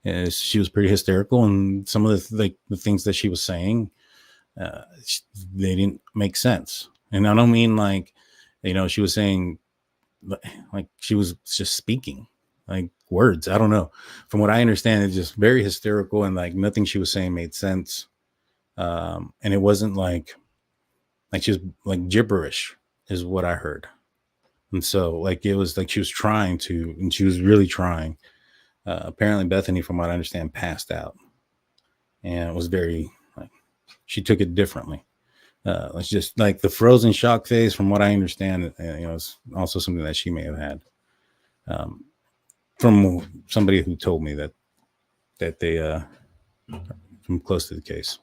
is she was pretty hysterical. And some of the things that she was saying, they didn't make sense. And I don't mean like, she was saying like she was just speaking like words. I don't know. From what I understand, it's just very hysterical, and like nothing she was saying made sense. And it wasn't like she was like gibberish is what I heard. And so like, it was like she was trying to, and she was really trying. Apparently Bethany, from what I understand, passed out, and it was very like, she took it differently. It's just like the frozen shock phase, from what I understand, is also something that she may have had. From somebody who told me that they from close to the case.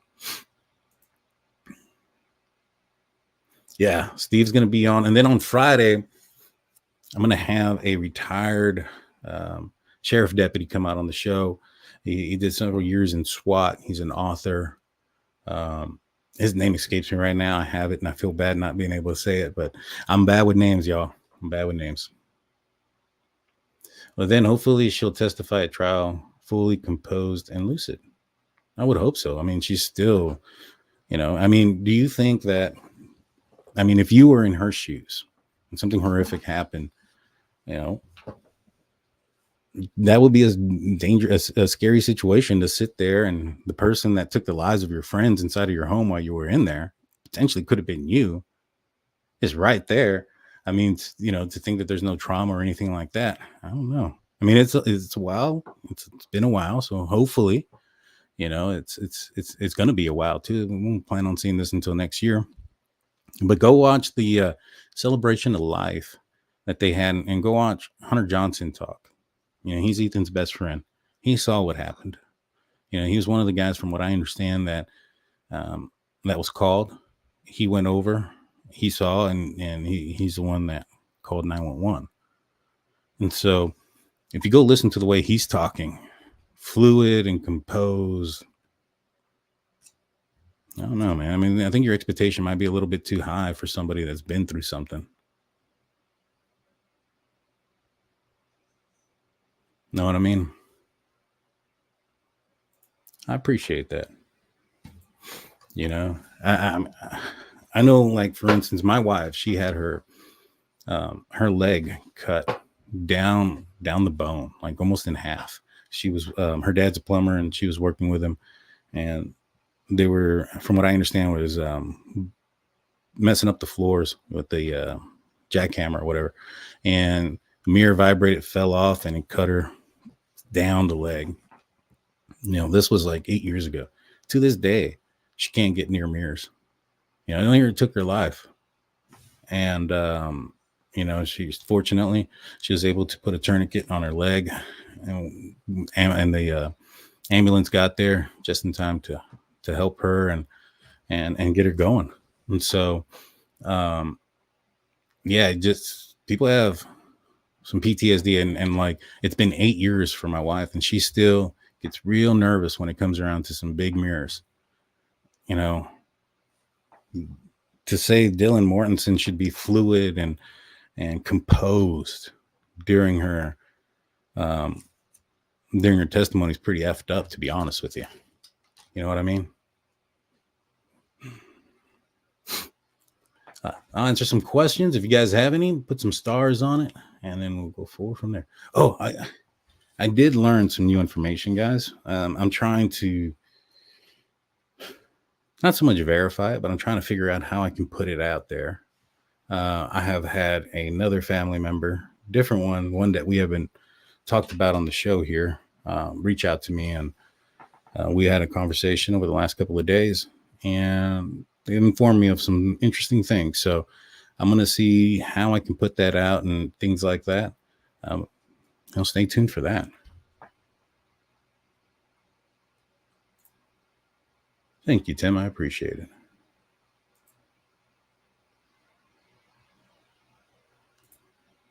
Yeah, Steve's going to be on. And then on Friday, I'm going to have a retired sheriff deputy come out on the show. He did several years in SWAT. He's an author. His name escapes me right now. I have it, and I feel bad not being able to say it, but I'm bad with names, y'all. I'm bad with names. Well, then hopefully she'll testify at trial fully composed and lucid. I would hope so. I mean, she's still, do you think that, if you were in her shoes and something horrific happened, that would be as dangerous, a scary situation to sit there, and the person that took the lives of your friends inside of your home while you were in there, potentially could have been you, is right there. To think that there's no trauma or anything like that, I don't know. It's a while. It's been a while, so hopefully, it's going to be a while too. We won't plan on seeing this until next year. But go watch the celebration of life that they had, and go watch Hunter Johnson talk. He's Ethan's best friend. He saw what happened. He was one of the guys, from what I understand, that was called. He went over. He saw, and he's the one that called 911. And so if you go listen to the way he's talking, fluid and composed, I don't know, man. I think your expectation might be a little bit too high for somebody that's been through something. Know what I mean? I appreciate that. I know, like, for instance, my wife, she had her leg cut down the bone, like almost in half. She was, her dad's a plumber, and she was working with him, and they were, from what I understand, was messing up the floors with the jackhammer or whatever, and the mirror vibrated, fell off, and it cut her down the leg. This was like 8 years ago. To this day, she can't get near mirrors. I don't think it took her life. And, fortunately, she was able to put a tourniquet on her leg, and the ambulance got there just in time to help her and get her going. And so, just people have some PTSD, and like, it's been 8 years for my wife, and she still gets real nervous when it comes around to some big mirrors. To say Dylan Mortenson should be fluid and composed during her during her testimony is pretty effed up, to be honest with you. You know what I mean? I'll answer some questions. If you guys have any, put some stars on it, and then we'll go forward from there. Oh, I did learn some new information, guys. I'm trying to not so much verify it, but I'm trying to figure out how I can put it out there. I have had another family member, different one that we haven't talked about on the show here, reach out to me, and we had a conversation over the last couple of days, and they informed me of some interesting things. So I'm going to see how I can put that out and things like that. Stay tuned for that. Thank you, Tim. I appreciate it.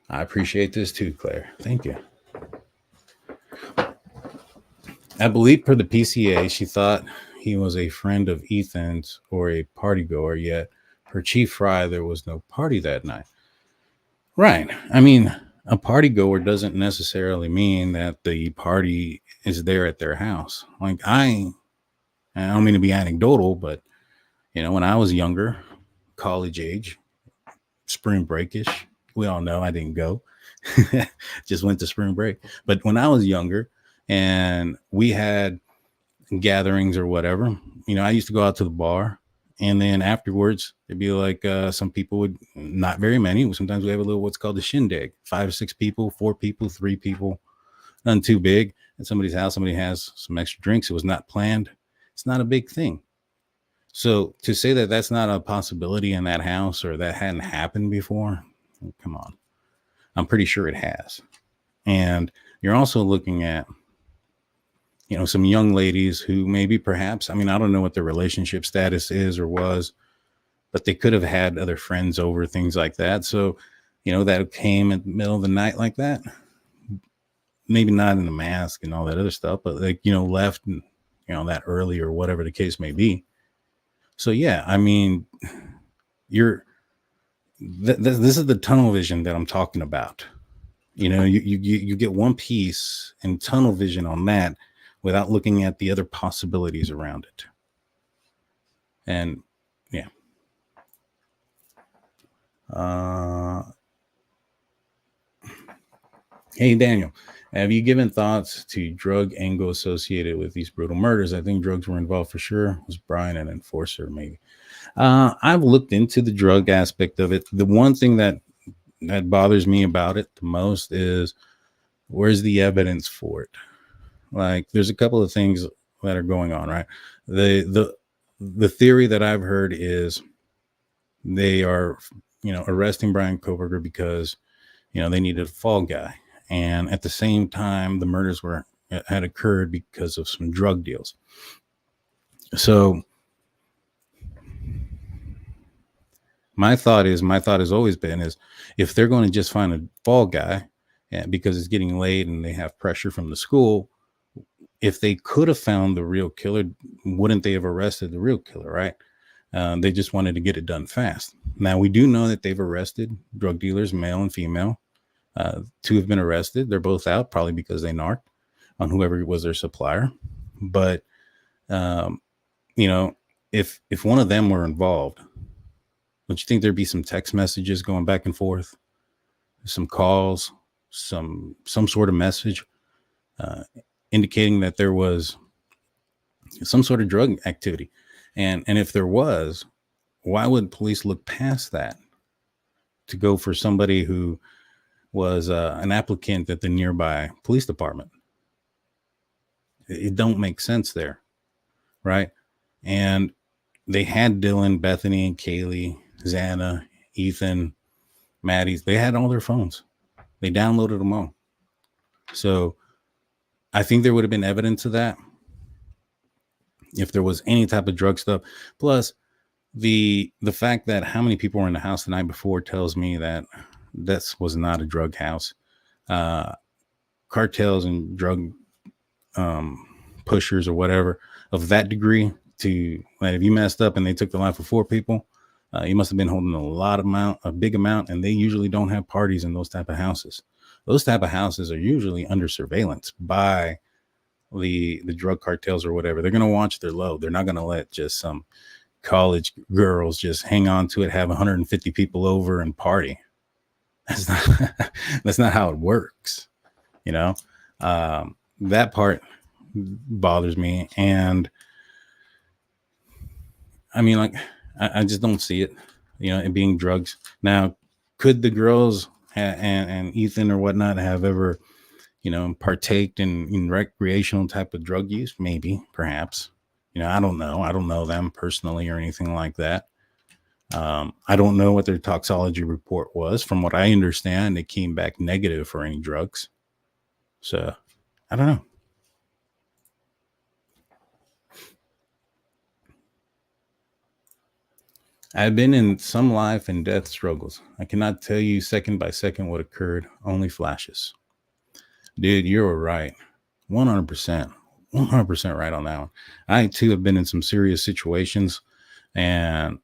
I appreciate this too, Claire. Thank you. I believe per the PCA, she thought he was a friend of Ethan's or a party goer, yet her chief fry, there was no party that night. Right. I mean, a party goer doesn't necessarily mean that the party is there at their house. Like I don't mean to be anecdotal, but when I was younger, college age, spring breakish, we all know I didn't go, just went to spring break. But when I was younger and we had gatherings or whatever, I used to go out to the bar, and then afterwards it'd be like some people would, not very many, sometimes we have a little what's called a shindig, 5 or 6 people, 4 people, 3 people, nothing too big. At somebody's house, somebody has some extra drinks. It was not planned. It's not a big thing. So to say that that's not a possibility in that house, or that hadn't happened before, come on. I'm pretty sure it has. And you're also looking at some young ladies who maybe perhaps, I don't know what their relationship status is or was, but they could have had other friends over, things like that. So, that came in the middle of the night like that. Maybe not in the mask and all that other stuff, but left, that early or whatever the case may be. So, yeah, this is the tunnel vision that I'm talking about. You get one piece and tunnel vision on that without looking at the other possibilities around it. And yeah. Hey, Daniel, have you given thoughts to drug angle associated with these brutal murders? I think drugs were involved for sure. Was Bryan an enforcer, maybe? I've looked into the drug aspect of it. The one thing that bothers me about it the most is, where's the evidence for it? Like, there's a couple of things that are going on, right? The theory that I've heard is they are, arresting Bryan Kohberger because, they needed a fall guy. And at the same time, the murders had occurred because of some drug deals. So my thought has always been is, if they're going to just find a fall guy because it's getting late and they have pressure from the school, if they could have found the real killer, wouldn't they have arrested the real killer, right? They just wanted to get it done fast. Now, we do know that they've arrested drug dealers, male and female. 2 have been arrested. They're both out, probably because they narked on whoever was their supplier. But, if one of them were involved, don't you think there'd be some text messages going back and forth, some calls, some sort of message indicating that there was some sort of drug activity? And if there was, why would police look past that to go for somebody who was an applicant at the nearby police department? It don't make sense there, right? And they had Dylan, Bethany, and Kaylee, Xana, Ethan, Maddie's. They had all their phones. They downloaded them all. So I think there would have been evidence of that if there was any type of drug stuff. Plus, the fact that how many people were in the house the night before tells me that this was not a drug house. Cartels and drug pushers or whatever of that degree, to like, if you messed up and they took the life of 4 people, you must have been holding a big amount, and they usually don't have parties in those type of houses. those type of houses are usually under surveillance by the drug cartels or whatever. They're going to watch their load. They're not going to let just some college girls just hang on to it, have 150 people over and party. That's not how it works. That part bothers me. And I mean, like, I just don't see it, it being drugs. Now, could the girls and Ethan or whatnot have ever, partaked in recreational type of drug use? Maybe, perhaps. I don't know. I don't know them personally or anything like that. I don't know what their toxology report was. From what I understand, it came back negative for any drugs. So, I don't know. I've been in some life and death struggles. I cannot tell you second by second what occurred, only flashes. Dude, you're right. 100%. 100% right on that one. I, too, have been in some serious situations. And,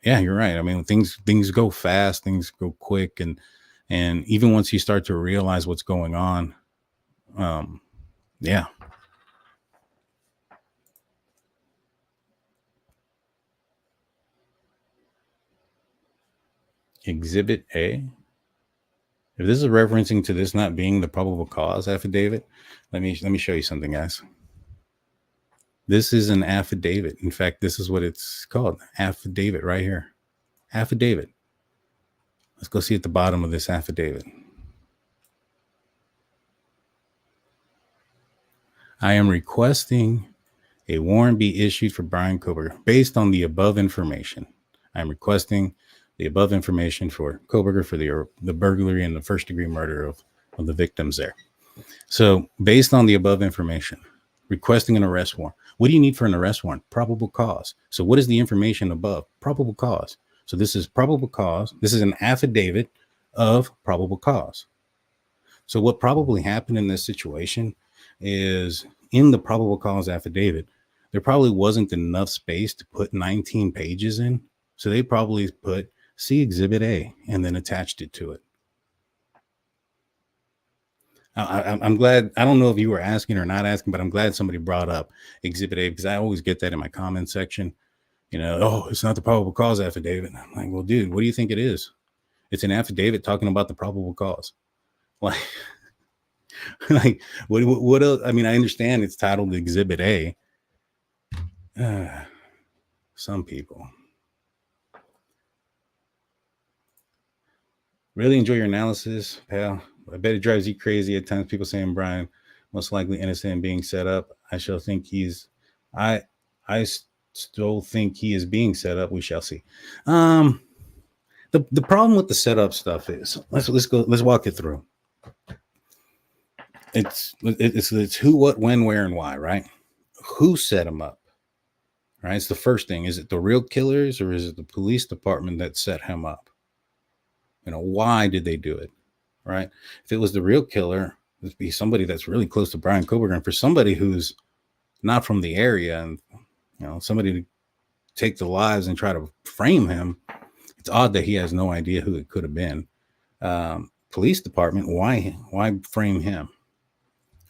yeah, you're right. I mean, things go fast. Things go quick. And even once you start to realize what's going on, yeah. Exhibit A. If this is referencing to this not being the probable cause affidavit, let me show you something, guys. This is an affidavit. In fact, this is what it's called. Affidavit right here. Affidavit. Let's go see at the bottom of this affidavit. I am requesting a warrant be issued for Bryan Kohberger based on the above information. I am requesting the above information for Kohberger for the burglary and the first degree murder of the victims there. So based on the above information, requesting an arrest warrant. What do you need for an arrest warrant? Probable cause. So what is the information above? Probable cause. So this is probable cause. This is an affidavit of probable cause. So what probably happened in this situation is in the probable cause affidavit, there probably wasn't enough space to put 19 pages in. So they probably put see Exhibit A and then attached it to it. I'm glad. I don't know if you were asking or not asking, but I'm glad somebody brought up Exhibit A because I always get that in my comment section. Oh, it's not the probable cause affidavit. I'm like, well, dude, what do you think it is? It's an affidavit talking about the probable cause. Like, what else? I mean, I understand it's titled Exhibit A. Some people. Really enjoy your analysis, pal. I bet it drives you crazy at times. People saying Bryan most likely innocent and being set up. I still think I still think he is being set up. We shall see. The problem with the setup stuff is let's walk it through. It's who, what, when, where, and why, right? Who set him up? Right? It's the first thing. Is it the real killers or is it the police department that set him up? Why did they do it? Right? If it was the real killer, it'd be somebody that's really close to Bryan Kohberger. And for somebody who's not from the area and, somebody to take the lives and try to frame him, it's odd that he has no idea who it could have been. Police department, why frame him?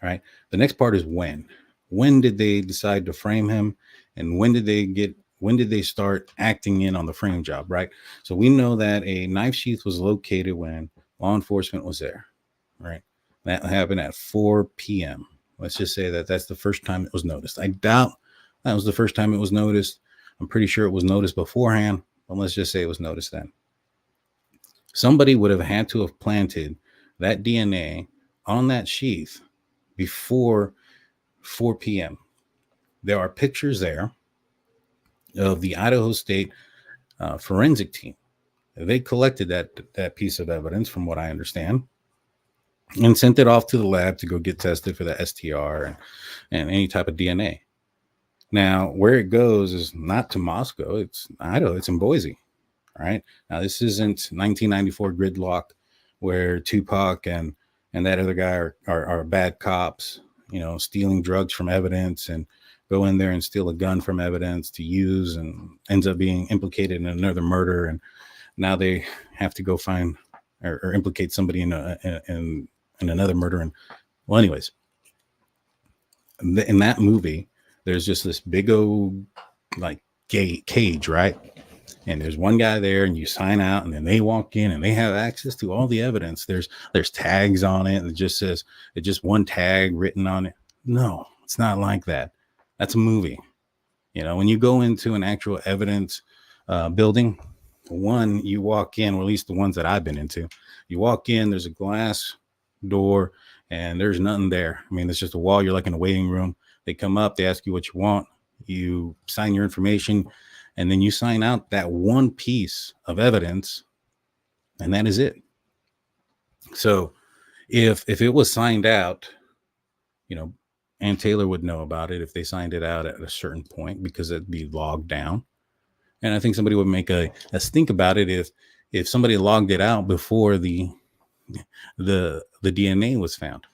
All right. The next part is when. When did they decide to frame him? And when did they start acting in on the frame job, right? So we know that a knife sheath was located when law enforcement was there, right? That happened at 4 p.m. Let's just say that that's the first time it was noticed. I doubt that was the first time it was noticed. I'm pretty sure it was noticed beforehand, but let's just say it was noticed then. Somebody would have had to have planted that DNA on that sheath before 4 p.m. There are pictures there of the Idaho State forensic team. They collected that piece of evidence, from what I understand, and sent it off to the lab to go get tested for the STR and any type of DNA. Now, where it goes is not to Moscow. It's Idaho. It's in Boise. All right. Now, this isn't 1994 gridlock where Tupac and that other guy are bad cops, stealing drugs from evidence and go in there and steal a gun from evidence to use and ends up being implicated in another murder. And now they have to go find or implicate somebody in another murder. And well, anyways, in that movie, there's just this big old like cage, right? And there's one guy there, and you sign out, and then they walk in, and they have access to all the evidence. There's tags on it, and it just says it's just one tag written on it. No, it's not like that. That's a movie. You know, when you go into an actual evidence building, one, you walk in, or at least the ones that I've been into, you walk in, there's a glass door, and there's nothing there. I mean, it's just a wall. You're like in a waiting room. They come up, they ask you what you want, you sign your information, and then you sign out that one piece of evidence, and that is it. So if it was signed out, you know, Ann Taylor would know about it if they signed it out at a certain point, because it'd be logged down. And I think somebody would make a stink about it if somebody logged it out before the DNA was found.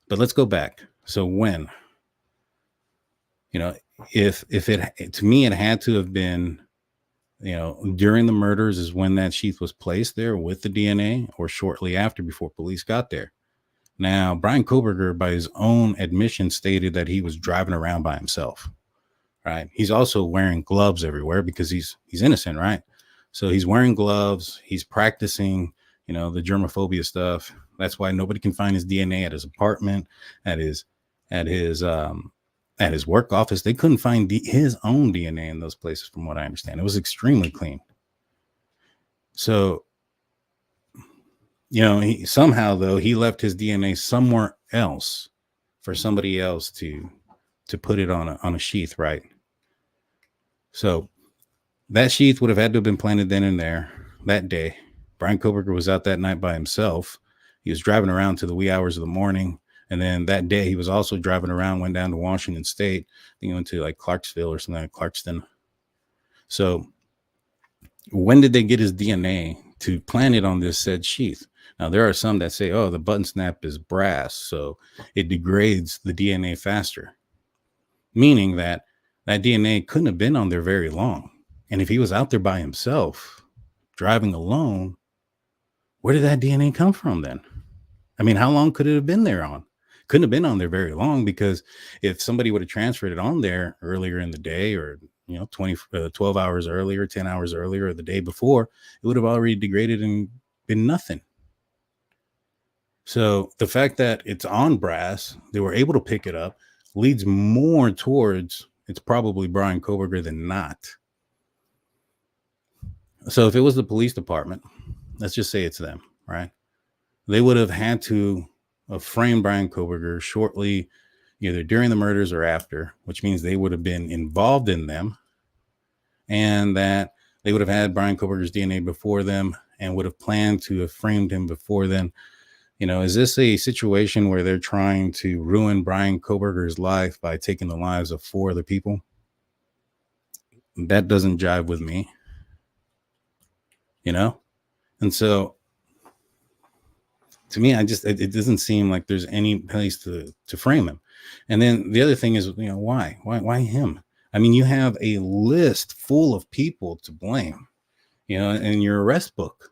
But let's go back. So when, you know, if it, to me, it had to have been, you know, during the murders is when that sheath was placed there with the DNA, or shortly after, before police got there. Now, Bryan Kohberger, by his own admission, stated that he was driving around by himself, right? He's also wearing gloves everywhere because he's innocent, right? So he's wearing gloves. He's practicing, you know, the germophobia stuff. That's why nobody can find his DNA at his apartment, at his work office. They couldn't find his own DNA in those places, from what I understand. It was extremely clean. So, you know, somehow, though, he left his DNA somewhere else for somebody else to put it on a sheath, right? So that sheath would have had to have been planted then and there that day. Bryan Kohberger was out that night by himself. He was driving around to the wee hours of the morning. And then that day, he was also driving around, went down to Washington State. I think he went to like Clarksville or something like Clarkston. So when did they get his DNA to plant it on this said sheath? Now, there are some that say, oh, the button snap is brass, so it degrades the DNA faster, meaning that DNA couldn't have been on there very long. And if he was out there by himself, driving alone, where did that DNA come from then? I mean, how long could it have been there on? Couldn't have been on there very long, because if somebody would have transferred it on there earlier in the day, or, you know, 12 hours earlier, 10 hours earlier, or the day before, it would have already degraded and been nothing. So the fact that it's on brass, they were able to pick it up, leads more towards it's probably Bryan Kohberger than not. So if it was the police department, let's just say it's them, right? They would have had to frame Bryan Kohberger shortly, either during the murders or after, which means they would have been involved in them, and that they would have had Bryan Kohberger's DNA before them and would have planned to have framed him before then. You know, is this a situation where they're trying to ruin Bryan Kohberger's life by taking the lives of 4 other people? That doesn't jive with me, you know? And so, to me, it doesn't seem like there's any place to frame him. And then the other thing is, you know, why him? I mean, you have a list full of people to blame, you know, in your arrest book,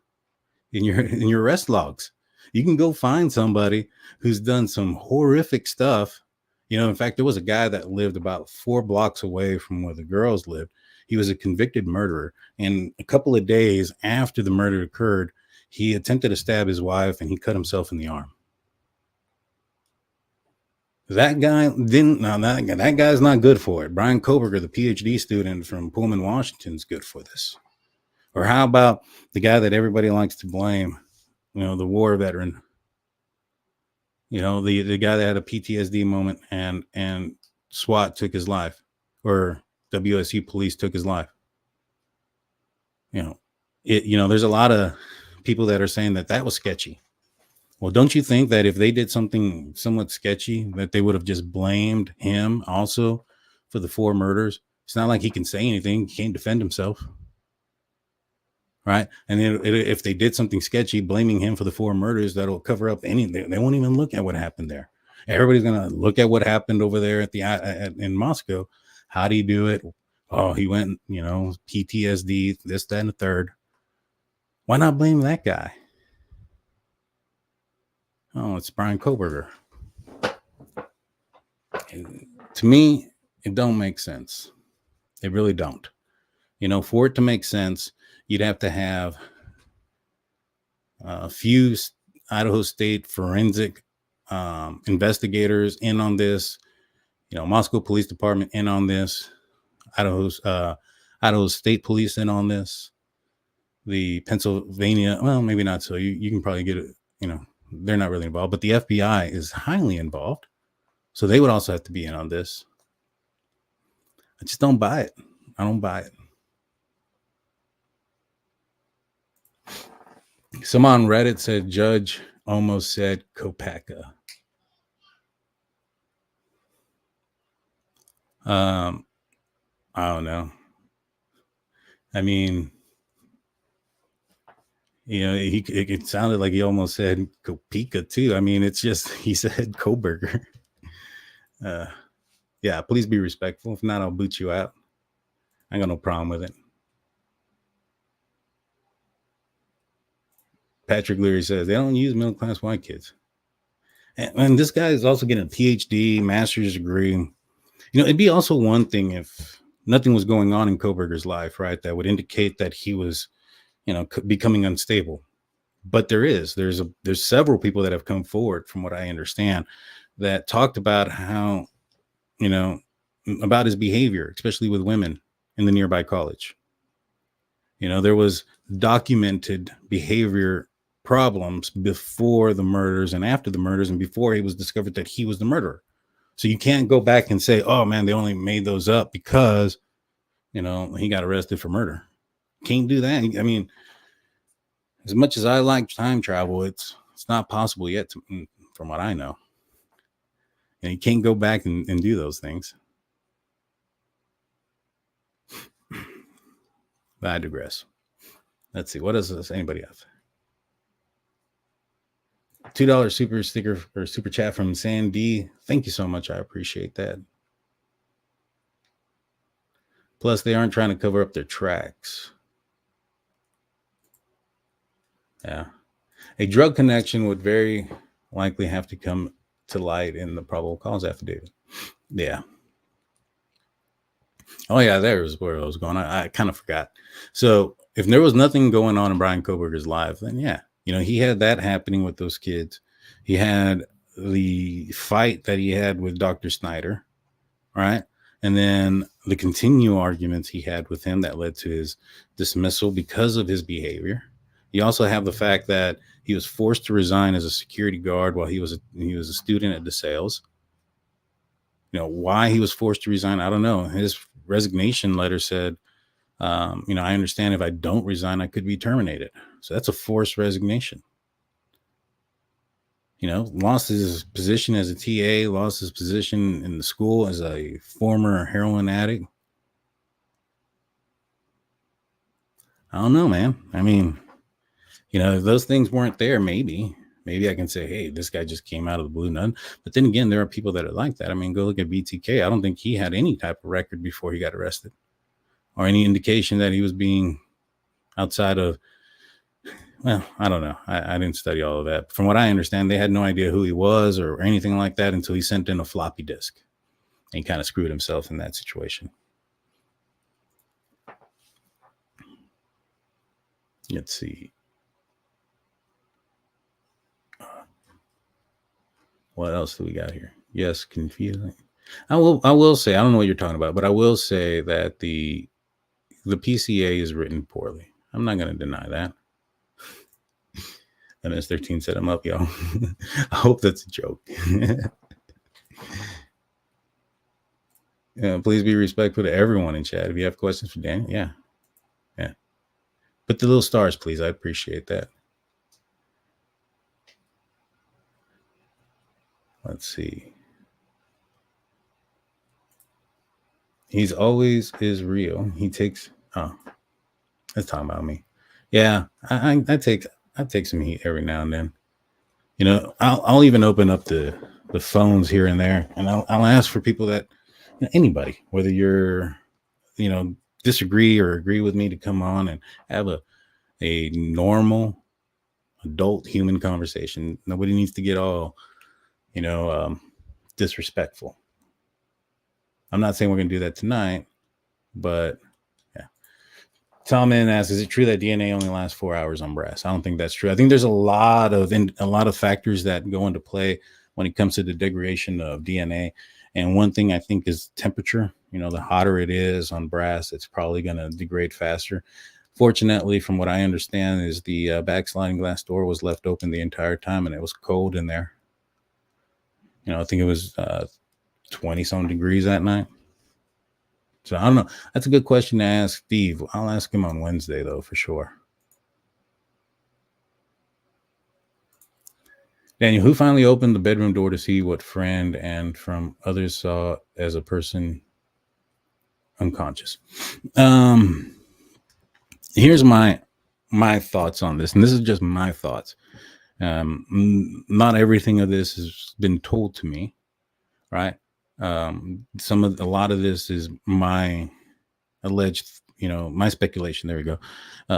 in your arrest logs. You can go find somebody who's done some horrific stuff. You know, in fact, there was a guy that lived about 4 blocks away from where the girls lived. He was a convicted murderer. And a couple of days after the murder occurred, he attempted to stab his wife, and he cut himself in the arm. That guy didn't. Now that guy's not good for it. Bryan Kohberger, the PhD student from Pullman, Washington, is good for this. Or how about the guy that everybody likes to blame? You know, the war veteran, you know, the guy that had a PTSD moment and SWAT took his life, or WSU police took his life. You know, there's a lot of people that are saying that was sketchy. Well, don't you think that if they did something somewhat sketchy, that they would have just blamed him also for the 4 murders? It's not like he can say anything. He can't defend himself. Right. And then if they did something sketchy, blaming him for the 4 murders, that'll cover up anything. They won't even look at what happened there. Everybody's going to look at what happened over there in Moscow. How do you do it? Oh, he went, you know, PTSD, this, that, and the third. Why not blame that guy? Oh, it's Bryan Kohberger. To me, it don't make sense. It really don't. For it to make sense, you'd have to have a few Idaho State forensic investigators in on this, Moscow Police Department in on this, Idaho State Police in on this, the Pennsylvania, well, maybe not so. You can probably get it, they're not really involved, but the FBI is highly involved. So they would also have to be in on this. I just don't buy it. I don't buy it. Someone on Reddit said Judge almost said Kopaka. I don't know. I mean, it sounded like he almost said Kopeka too. I mean, it's just, he said Kohberger. Yeah, please be respectful. If not, I'll boot you out. I got no problem with it. Patrick Leary says they don't use middle-class white kids. And this guy is also getting a PhD, master's degree. It'd be also one thing if nothing was going on in Kohberger's life, right? That would indicate that he was, becoming unstable. But there's several people that have come forward, from what I understand, that talked about how, about his behavior, especially with women in the nearby college. There was documented behavior problems before the murders and after the murders and before he was discovered that he was the murderer. So you can't go back and say, oh man, they only made those up because, he got arrested for murder. Can't do that. I mean, as much as I like time travel, it's not possible yet from what I know. And you can't go back and do those things. But I digress. Let's see. What does anybody have? $2 super sticker or super chat from Sandy. Thank you so much. I appreciate that. Plus, they aren't trying to cover up their tracks. Yeah. A drug connection would very likely have to come to light in the probable cause affidavit. Yeah. Oh, yeah, there's where I was going. I kind of forgot. So if there was nothing going on in Bryan Kohberger's life, then yeah, he had that happening with those kids. He had the fight that he had with Dr. Snyder, right? And then the continual arguments he had with him that led to his dismissal because of his behavior. You also have the fact that he was forced to resign as a security guard while he was a student at DeSales. Why he was forced to resign, I don't know. His resignation letter said, I understand if I don't resign, I could be terminated. So that's a forced resignation. Lost his position as a TA, lost his position in the school as a former heroin addict. I don't know, man. I mean, if those things weren't there, maybe I can say, hey, this guy just came out of the blue. None. But then again, there are people that are like that. I mean, go look at BTK. I don't think he had any type of record before he got arrested or any indication that he was being outside of, well, I don't know. I didn't study all of that. From what I understand, they had no idea who he was or anything like that until he sent in a floppy disk and he kind of screwed himself in that situation. Let's see. What else do we got here? Yes, confusing. I will say, I don't know what you're talking about, but I will say that the PCA is written poorly. I'm not going to deny that. MS13 set him up, y'all. I hope that's a joke. Yeah, please be respectful to everyone in chat. If you have questions for Daniel, yeah. Put the little stars, please. I appreciate that. Let's see. He's always is real. He takes. Oh, let's talk about me. Yeah, I take some heat every now and then. I'll even open up the phones here and there, and I'll ask for people that anybody, whether you're disagree or agree with me, to come on and have a normal adult human conversation. Nobody needs to get all, disrespectful. I'm not saying we're going to do that tonight, but yeah. Tom in asks, is it true that DNA only lasts 4 hours on brass? I don't think that's true. I think there's a lot of factors that go into play when it comes to the degradation of DNA. And one thing I think is temperature. The hotter it is on brass, it's probably going to degrade faster. Fortunately, from what I understand, is the backsliding glass door was left open the entire time, and it was cold in there. I think it was 20-some degrees that night. So I don't know. That's a good question to ask Steve. I'll ask him on Wednesday, though, for sure. Daniel, who finally opened the bedroom door to see what friend and from others saw as a person unconscious? Here's my thoughts on this, and this is just my thoughts. Not everything of this has been told to me, right? A lot of this is my alleged, my speculation. There we go.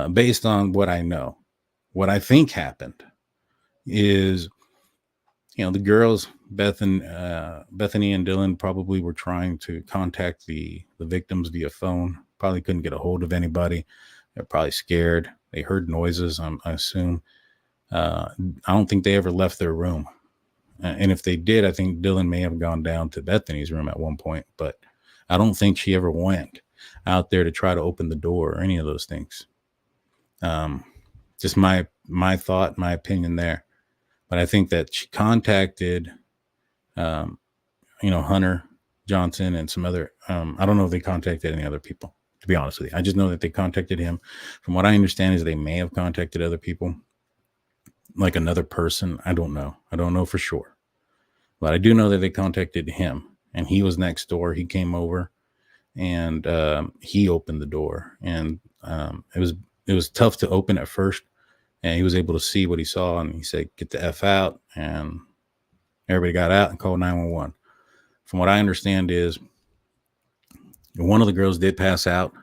Based on what I know, what I think happened is, the girls, Bethany and Dylan, probably were trying to contact the victims via phone. Probably couldn't get a hold of anybody. They're probably scared. They heard noises, I assume. I don't think they ever left their room. And if they did, I think Dylan may have gone down to Bethany's room at one point, but I don't think she ever went out there to try to open the door or any of those things. Just my thought, my opinion there. But I think that she contacted, Hunter Johnson and some other, I don't know if they contacted any other people, to be honest with you. I just know that they contacted him. From what I understand is they may have contacted other people, like another person. I don't know for sure, but I do know that they contacted him, and he was next door. He came over and he opened the door, and it was tough to open at first, and he was able to see what he saw, and he said, "Get the F out," and everybody got out and called 911. From what I understand is one of the girls did pass out.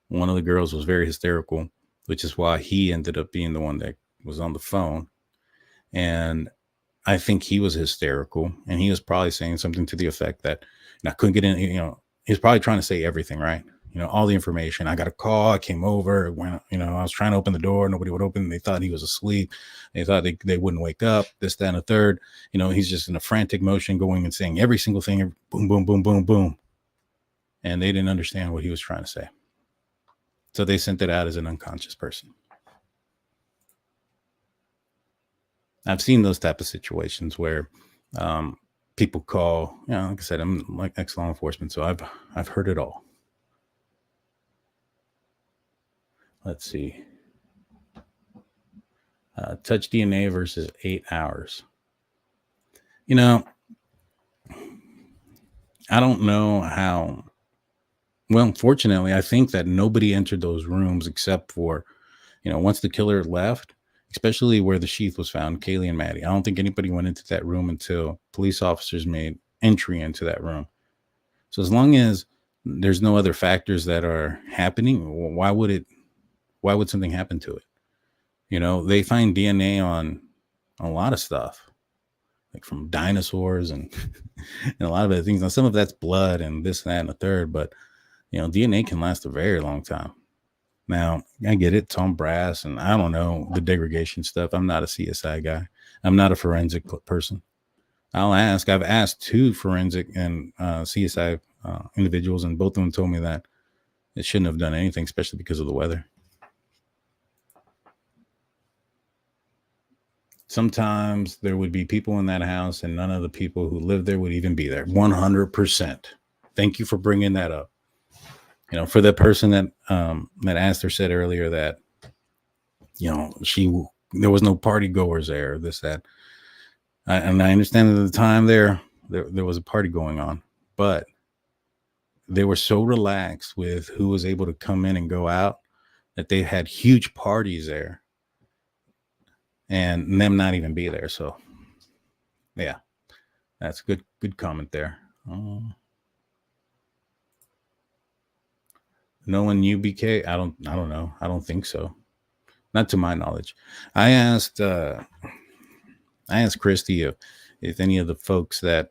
One of the girls was very hysterical, which is why he ended up being the one that was on the phone. And I think he was hysterical, and he was probably saying something to the effect that I couldn't get in, he was probably trying to say everything, right? All the information. I got a call. I came over when, I was trying to open the door. Nobody would open. They thought he was asleep. They thought they wouldn't wake up, this, that, and the third. He's just in a frantic motion going and saying every single thing, boom, boom, boom, boom, boom. And they didn't understand what he was trying to say. So they sent it out as an unconscious person. I've seen those type of situations where people call, like I said, I'm like ex-law enforcement, so I've heard it all. Let's see. Touch DNA versus 8 hours. I don't know how. Well, fortunately, I think that nobody entered those rooms except for, once the killer left, especially where the sheath was found, Kaylee and Maddie. I don't think anybody went into that room until police officers made entry into that room. So as long as there's no other factors that are happening, why would something happen to it? They find DNA on a lot of stuff, like from dinosaurs and, and a lot of other things. Now, some of that's blood and this, that, and the third, but DNA can last a very long time. Now, I get it. It's on brass, and I don't know the degradation stuff. I'm not a CSI guy. I'm not a forensic person. I'll ask. I've asked 2 forensic and CSI individuals, and both of them told me that it shouldn't have done anything, especially because of the weather. Sometimes there would be people in that house, and none of the people who lived there would even be there. 100%. Thank you for bringing that up. For the person that asked or said earlier that, there was no party goers there, this, that. And I understand at the time there was a party going on, but they were so relaxed with who was able to come in and go out that they had huge parties there and them not even be there. So yeah, that's good comment there. No one knew BK? I don't know. I don't think so. not to my knowledge. I asked Christy if any of the folks that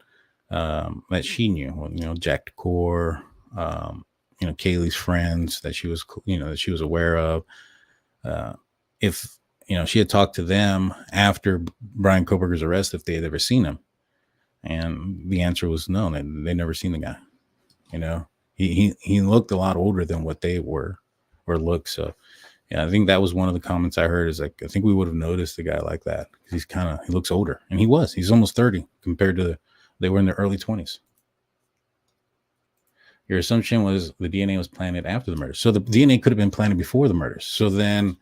she knew, Jack Decor, Kaylee's friends that she was, that she was aware of, if she had talked to them after Bryan Kohberger's arrest, if they had ever seen him, and the answer was no. They never seen the guy. He looked a lot older than what they were or looked. So yeah, I think that was one of the comments I heard, is like, I think we would have noticed a guy like that. He looks older, and he's almost 30 compared to they were in their early 20s. Your assumption was the DNA was planted after the murder. So the DNA could have been planted before the murders. So then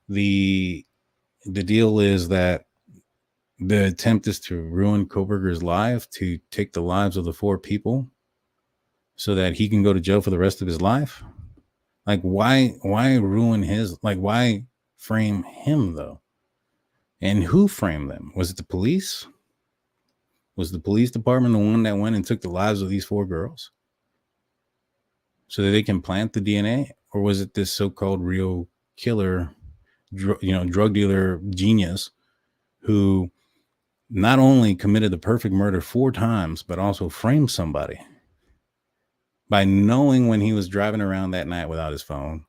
the deal is that the attempt is to ruin Kohberger's life, to take the lives of the 4 people so that he can go to jail for the rest of his life. Like, why ruin his, like, why frame him though? And who framed them? Was it the police? Was the police department the one that went and took the lives of these 4 girls so that they can plant the DNA? Or was it this so-called real killer, drug dealer genius who not only committed the perfect murder 4 times, but also framed somebody by knowing when he was driving around that night without his phone,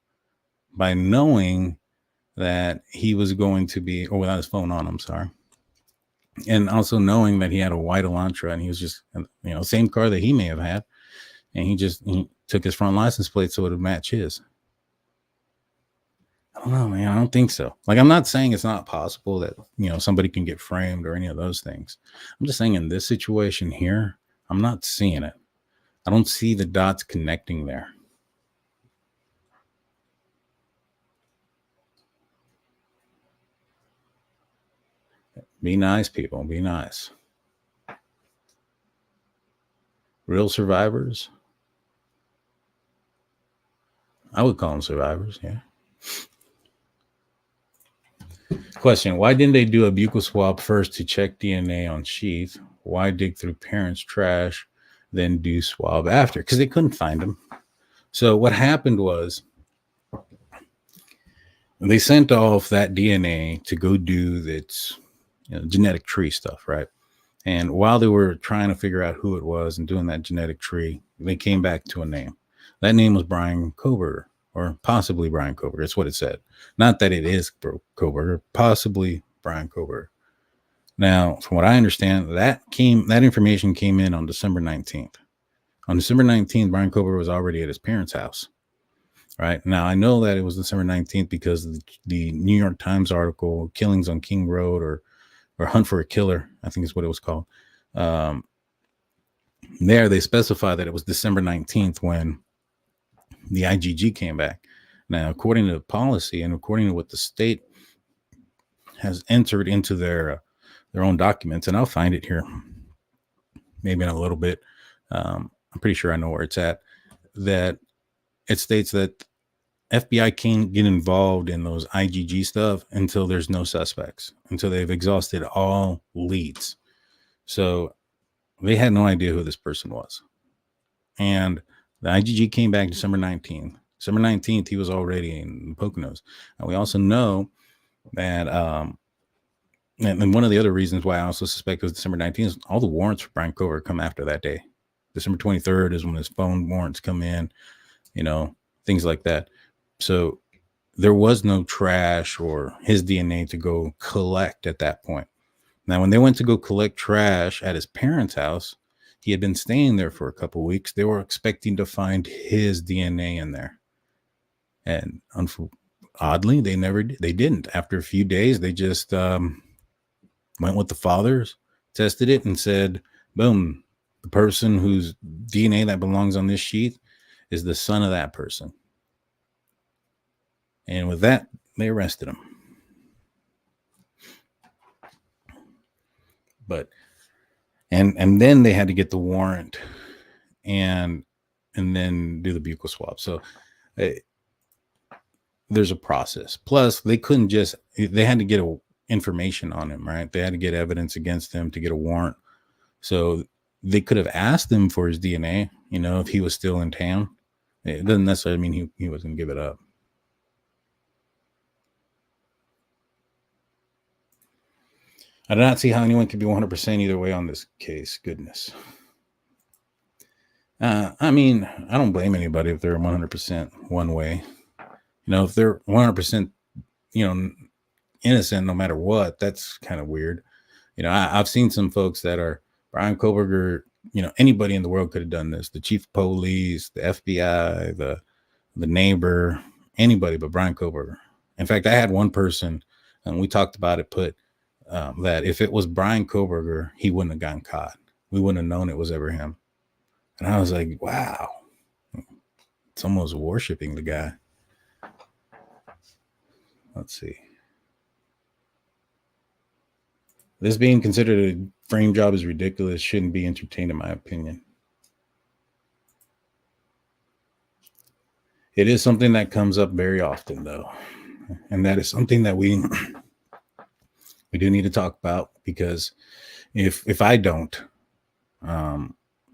by knowing that he was going to be, or without his phone on, I'm sorry. And also knowing that he had a white Elantra, and he was just, same car that he may have had. And he took his front license plate so it would match his. I don't know, man. I don't think so. Like, I'm not saying it's not possible that, somebody can get framed or any of those things. I'm just saying in this situation here, I'm not seeing it. I don't see the dots connecting there. Be nice, people. Be nice. Real survivors. I would call them survivors, yeah. Question, why didn't they do a buccal swab first to check DNA on sheath? Why dig through parents' trash, then do swab after? Because they couldn't find him. So what happened was they sent off that DNA to go do this genetic tree stuff, right? And while they were trying to figure out who it was and doing that genetic tree, they came back to a name. That name was Bryan Kohberger, or possibly Bryan Kohberger. That's what it said. Not that it is Kohberger, possibly Bryan Kohberger. Now, from what I understand, that information came in on December 19th. On December 19th, Bryan Kohberger was already at his parents' house. Right now, I know that it was December 19th because of the New York Times article, "Killings on King Road," or "Hunt for a Killer," I think is what it was called. There, they specify that it was December 19th when the IGG came back. Now, according to the policy and according to what the state has entered into their own documents, and I'll find it here maybe in a little bit. I'm pretty sure I know where it's at. That it states that FBI can't get involved in those IGG stuff until there's no suspects, until they've exhausted all leads. So they had no idea who this person was. And the IGG came back December 19th. December 19th, he was already in Poconos. And we also know that, and one of the other reasons why I also suspect it was December 19th is all the warrants for Bryan Kohberger come after that day. December 23rd is when his phone warrants come in, things like that. So there was no trash or his DNA to go collect at that point. Now, when they went to go collect trash at his parents' house, he had been staying there for a couple of weeks. They were expecting to find his DNA in there. And oddly, they didn't. After a few days, they just went with the fathers, tested it, and said, boom, the person whose DNA that belongs on this sheet is the son of that person. And with that, they arrested him. But and then they had to get the warrant and then do the buccal swab. So there's a process. Plus, they had to get information on him, right? They had to get evidence against him to get a warrant. So they could have asked him for his DNA, if he was still in town. It doesn't necessarily mean he was going to give it up. I do not see how anyone could be 100% either way on this case. Goodness. I mean, I don't blame anybody if they're 100% one way. You know, if they're 100%, you know, innocent no matter what, that's kind of weird. You know, I've seen some folks that are Bryan Kohberger, you know, anybody in the world could have done this. The chief of police, the FBI, the neighbor, anybody but Bryan Kohberger. In fact, I had one person, and we talked about it, put that if it was Bryan Kohberger, he wouldn't have gotten caught. We wouldn't have known it was ever him. And I was like, wow, it's almost worshiping the guy. Let's see. This being considered a frame job is ridiculous. Shouldn't be entertained, in my opinion. It is something that comes up very often, though. And that is something that we do need to talk about, because if I don't,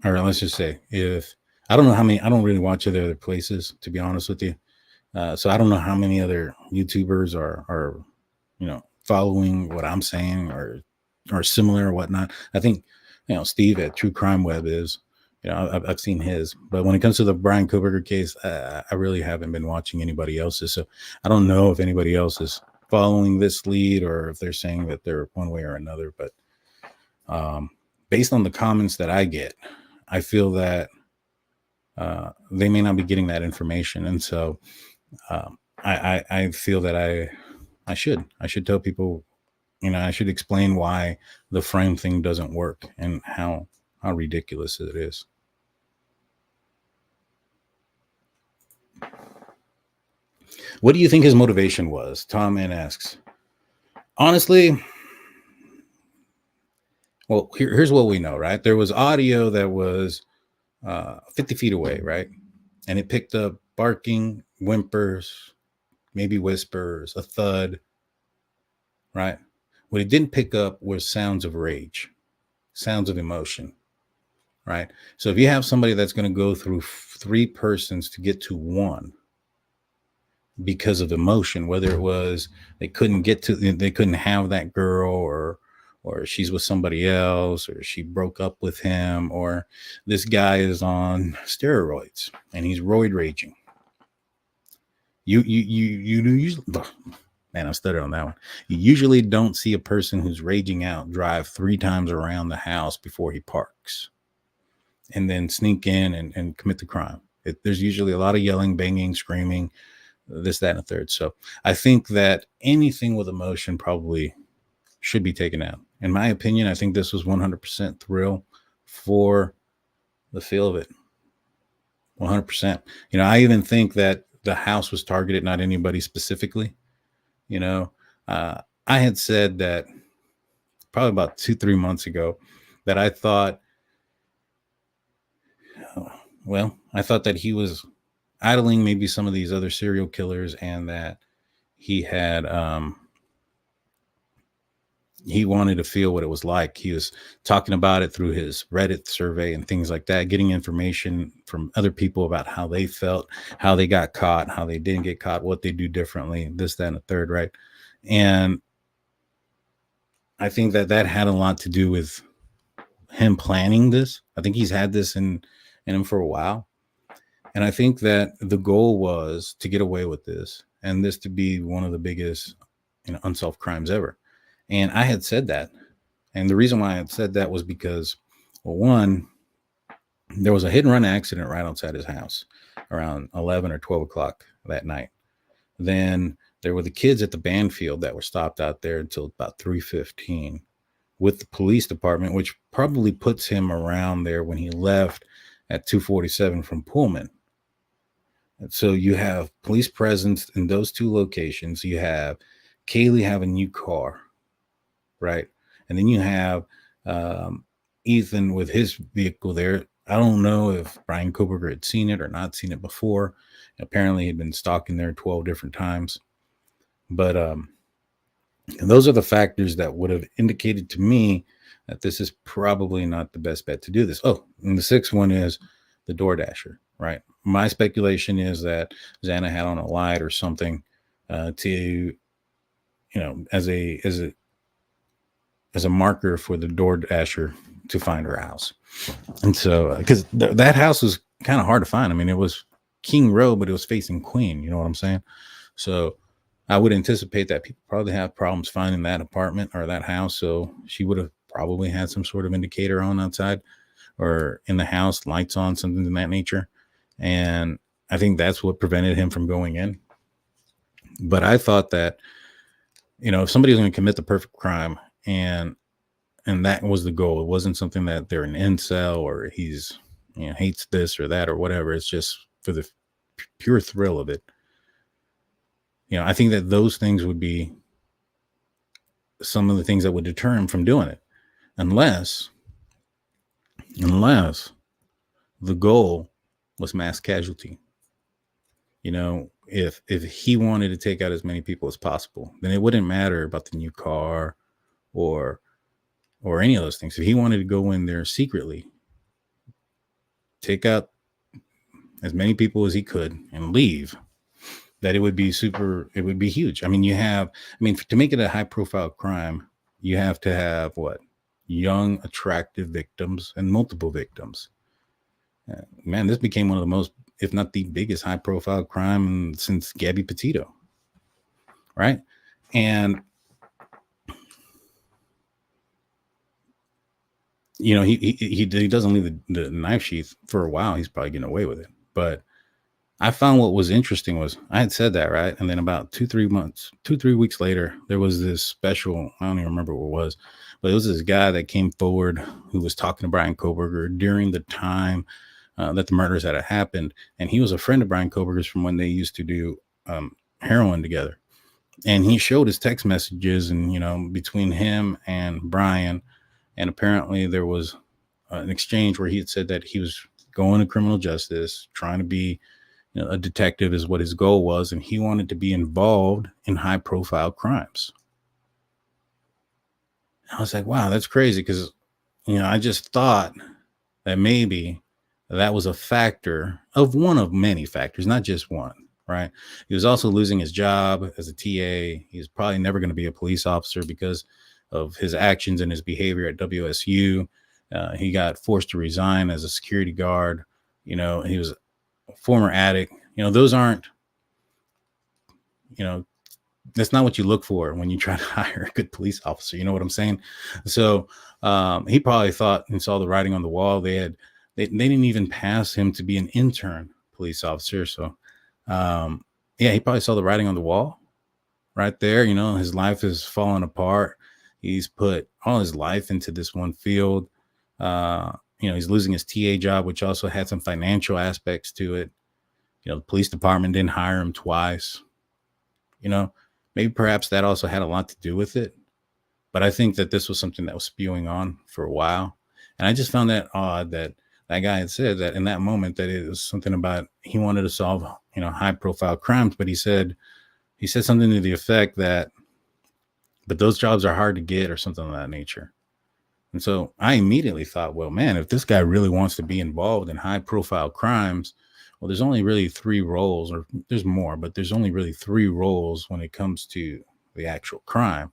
or let's just say, if I don't know how many, I don't really watch other places, to be honest with you. So I don't know how many other YouTubers are, you know, following what I'm saying or similar or whatnot. I think, you know, Steve at True Crime Web is, you know, I've seen his, but when it comes to the Bryan Kohberger case, I really haven't been watching anybody else's. So I don't know if anybody else is following this lead or if they're saying that they're one way or another. But based on the comments that I get, I feel that they may not be getting that information. And so I feel that I should tell people, you know, I should explain why the frame thing doesn't work and how ridiculous it is. What do you think his motivation was? Tom N asks. Honestly, well, here's what we know, right? There was audio that was 50 feet away, right? And it picked up barking, whimpers, maybe whispers, a thud, right? What it didn't pick up was sounds of rage, sounds of emotion, right? So if you have somebody that's going to go through 3 persons to get to one because of emotion, whether it was they couldn't have that girl, or she's with somebody else, or she broke up with him, or this guy is on steroids and he's roid raging. You usually, man, I stuttered on that one. You usually don't see a person who's raging out drive 3 times around the house before he parks and then sneak in and commit the crime. There's usually a lot of yelling, banging, screaming, this, that, and a third. So I think that anything with emotion probably should be taken out. In my opinion, I think this was 100% thrill for the feel of it. 100%. You know, I even think that the house was targeted, not anybody specifically. You know, I had said that probably about 2-3 months ago that I thought, I thought that he was idling maybe some of these other serial killers, and that he had, he wanted to feel what it was like. He was talking about it through his Reddit survey and things like that, getting information from other people about how they felt, how they got caught, how they didn't get caught, what they do differently, this, that, and the third, right? And I think that had a lot to do with him planning this. I think he's had this in him for a while. And I think that the goal was to get away with this, and this to be one of the biggest, you know, unsolved crimes ever. And I had said that. And the reason why I had said that was because, well, one, there was a hit and run accident right outside his house around 11 or 12 o'clock that night. Then there were the kids at the band field that were stopped out there until about 3:15 with the police department, which probably puts him around there when he left at 2:47 from Pullman. And so you have police presence in those 2 locations. You have Kaylee have a new car, right? And then you have Ethan with his vehicle there. I don't know if Bryan Kohberger had seen it or not seen it before. Apparently he'd been stalking there 12 different times. But those are the factors that would have indicated to me that this is probably not the best bet to do this. Oh, and the 6th one is the DoorDasher, right? My speculation is that Xana had on a light or something to, you know, as a as a marker for the door dasher to find her house. And so, because that house was kind of hard to find. I mean, it was King Road, but it was facing Queen. You know what I'm saying? So I would anticipate that people probably have problems finding that apartment or that house. So she would have probably had some sort of indicator on outside or in the house, lights on, something in that nature. And I think that's what prevented him from going in. But I thought that, if somebody was going to commit the perfect crime and that was the goal, it wasn't something that they're an incel or he's, hates this or that or whatever. It's just for the pure thrill of it. I think that those things would be some of the things that would deter him from doing it. Unless the goal was mass casualty. If he wanted to take out as many people as possible, then it wouldn't matter about the new car or any of those things. If he wanted to go in there secretly, take out as many people as he could and leave, that it would be huge. I mean, to make it a high profile crime, you have to have young, attractive victims and multiple victims. Man, this became one of the most, if not the biggest high profile crime since Gabby Petito. Right. And, he doesn't leave the knife sheath for a while. He's probably getting away with it. But I found what was interesting was I had said that, right? And then about 2-3 weeks later, there was this special, I don't even remember what it was, but it was this guy that came forward who was talking to Bryan Kohberger during the time that the murders had happened. And he was a friend of Bryan Kohberger's from when they used to do heroin together. And he showed his text messages and, between him and Bryan. And apparently there was an exchange where he had said that he was going to criminal justice, trying to be a detective is what his goal was. And he wanted to be involved in high profile crimes. I was like, wow, that's crazy. Because, I just thought that maybe that was a factor of one of many factors, not just one, right? He was also losing his job as a TA. He's probably never going to be a police officer because of his actions and his behavior at WSU. He got forced to resign as a security guard. He was a former addict. Those aren't, that's not what you look for when you try to hire a good police officer. You know what I'm saying? So he probably thought and saw the writing on the wall. They didn't even pass him to be an intern police officer. So he probably saw the writing on the wall right there. His life is falling apart. He's put all his life into this one field. He's losing his TA job, which also had some financial aspects to it. The police department didn't hire him twice. Maybe perhaps that also had a lot to do with it. But I think that this was something that was spewing on for a while. And I just found that odd that guy had said that in that moment that it was something about he wanted to solve, high profile crimes. But he said something to the effect that, but those jobs are hard to get or something of that nature. And so I immediately thought, well, man, if this guy really wants to be involved in high profile crimes, well, there's only really 3 roles, or there's more, but there's only really 3 roles when it comes to the actual crime.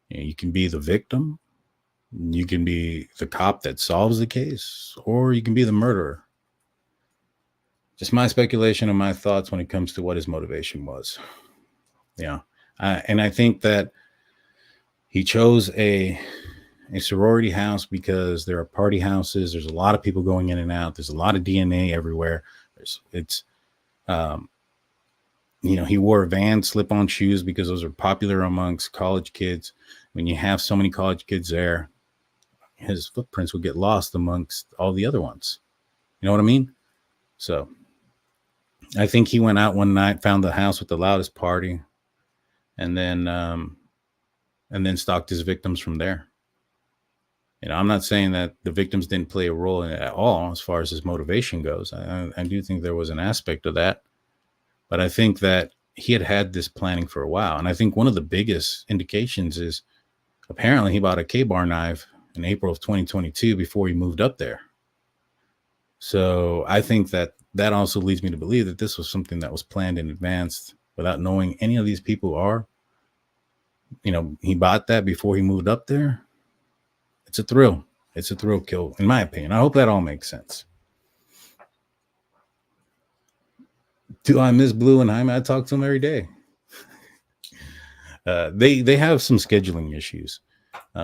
You can be the victim, you can be the cop that solves the case, or you can be the murderer. Just my speculation and my thoughts when it comes to what his motivation was. And I think that he chose a sorority house because there are party houses. There's a lot of people going in and out. There's a lot of DNA everywhere. He wore Vans slip-on shoes because those are popular amongst college kids. When you have so many college kids there, his footprints would get lost amongst all the other ones. You know what I mean? So I think he went out one night, found the house with the loudest party, and then stalked his victims from there. I'm not saying that the victims didn't play a role in it at all as far as his motivation goes. I do think there was an aspect of that. But I think that he had this planning for a while. And I think one of the biggest indications is apparently he bought a K-bar knife in April of 2022 before he moved up there. So I think that also leads me to believe that this was something that was planned in advance without knowing any of these people are. He bought that before he moved up there. It's a thrill. It's a thrill kill, in my opinion. I hope that all makes sense. Do I miss Blue and Jaime? I talk to them every day. They have some scheduling issues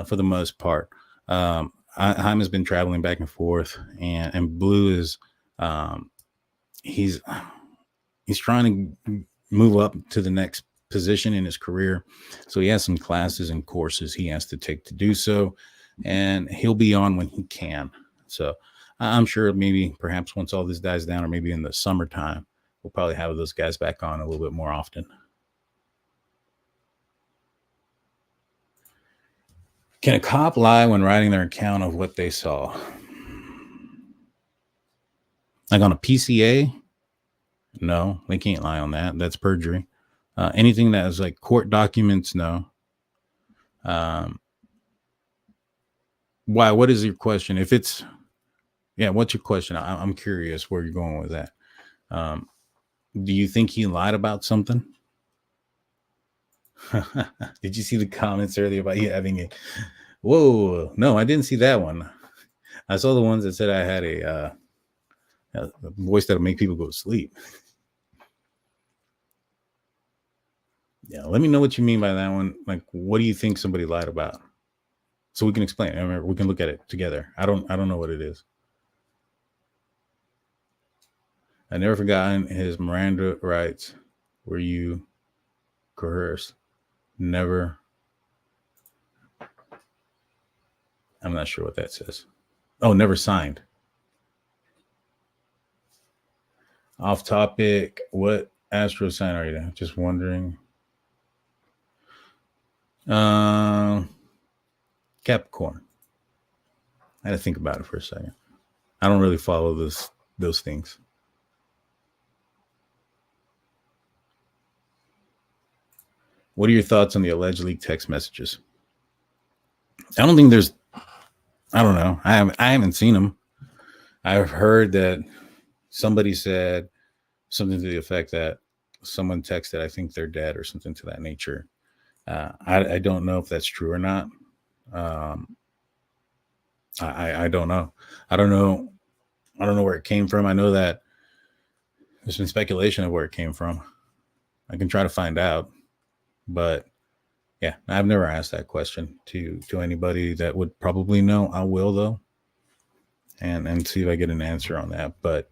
for the most part. Jaime's been traveling back and forth, and Blue is he's trying to move up to the next position in his career. So he has some classes and courses he has to take to do so, and he'll be on when he can. So I'm sure maybe perhaps once all this dies down, or maybe in the summertime, we'll probably have those guys back on a little bit more often. Can a cop lie when writing their account of what they saw? Like on a PCA? No, they can't lie on that. That's perjury. Anything that is like court documents, no. Why? What is your question? If it's, yeah, what's your question? I'm curious where you're going with that. Do you think he lied about something? Did you see the comments earlier about you having a, whoa, no, I didn't see that one. I saw the ones that said I had a voice that'll make people go to sleep. Yeah, let me know what you mean by that one. Like, what do you think somebody lied about? So we can explain. I mean, we can look at it together. I don't know what it is. I never forgotten his Miranda rights. Were you coerced? Never. I'm not sure what that says. Oh, never signed. Off topic. What astro sign are you? Just wondering. Capricorn. I had to think about it for a second. I don't really follow those things. What are your thoughts on the alleged leaked text messages? I don't think there's, I don't know. I haven't seen them. I've heard that somebody said something to the effect that someone texted, I think they're dead, or something to that nature. I don't know if that's true or not. I don't know. I don't know where it came from. I know that there's been speculation of where it came from. I can try to find out, but yeah, I've never asked that question to anybody that would probably know. I will though, and see if I get an answer on that. But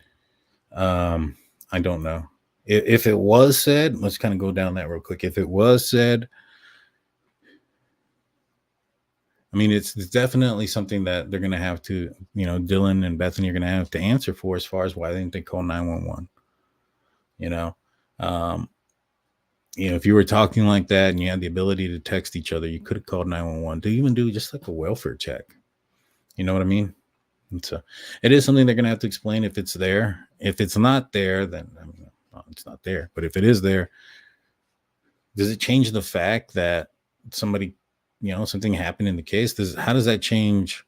I don't know. If it was said, let's kind of go down that real quick. If it was said, I mean, it's definitely something that they're going to have to, Dylan and Bethany are going to have to answer for, as far as why didn't they call 911? If you were talking like that and you had the ability to text each other, you could have called 911 to even do just like a welfare check. You know what I mean? And so it is something they're going to have to explain if it's there. If it's not there, then it's not there. But if it is there, does it change the fact that somebody, something happened in the case? How does that change,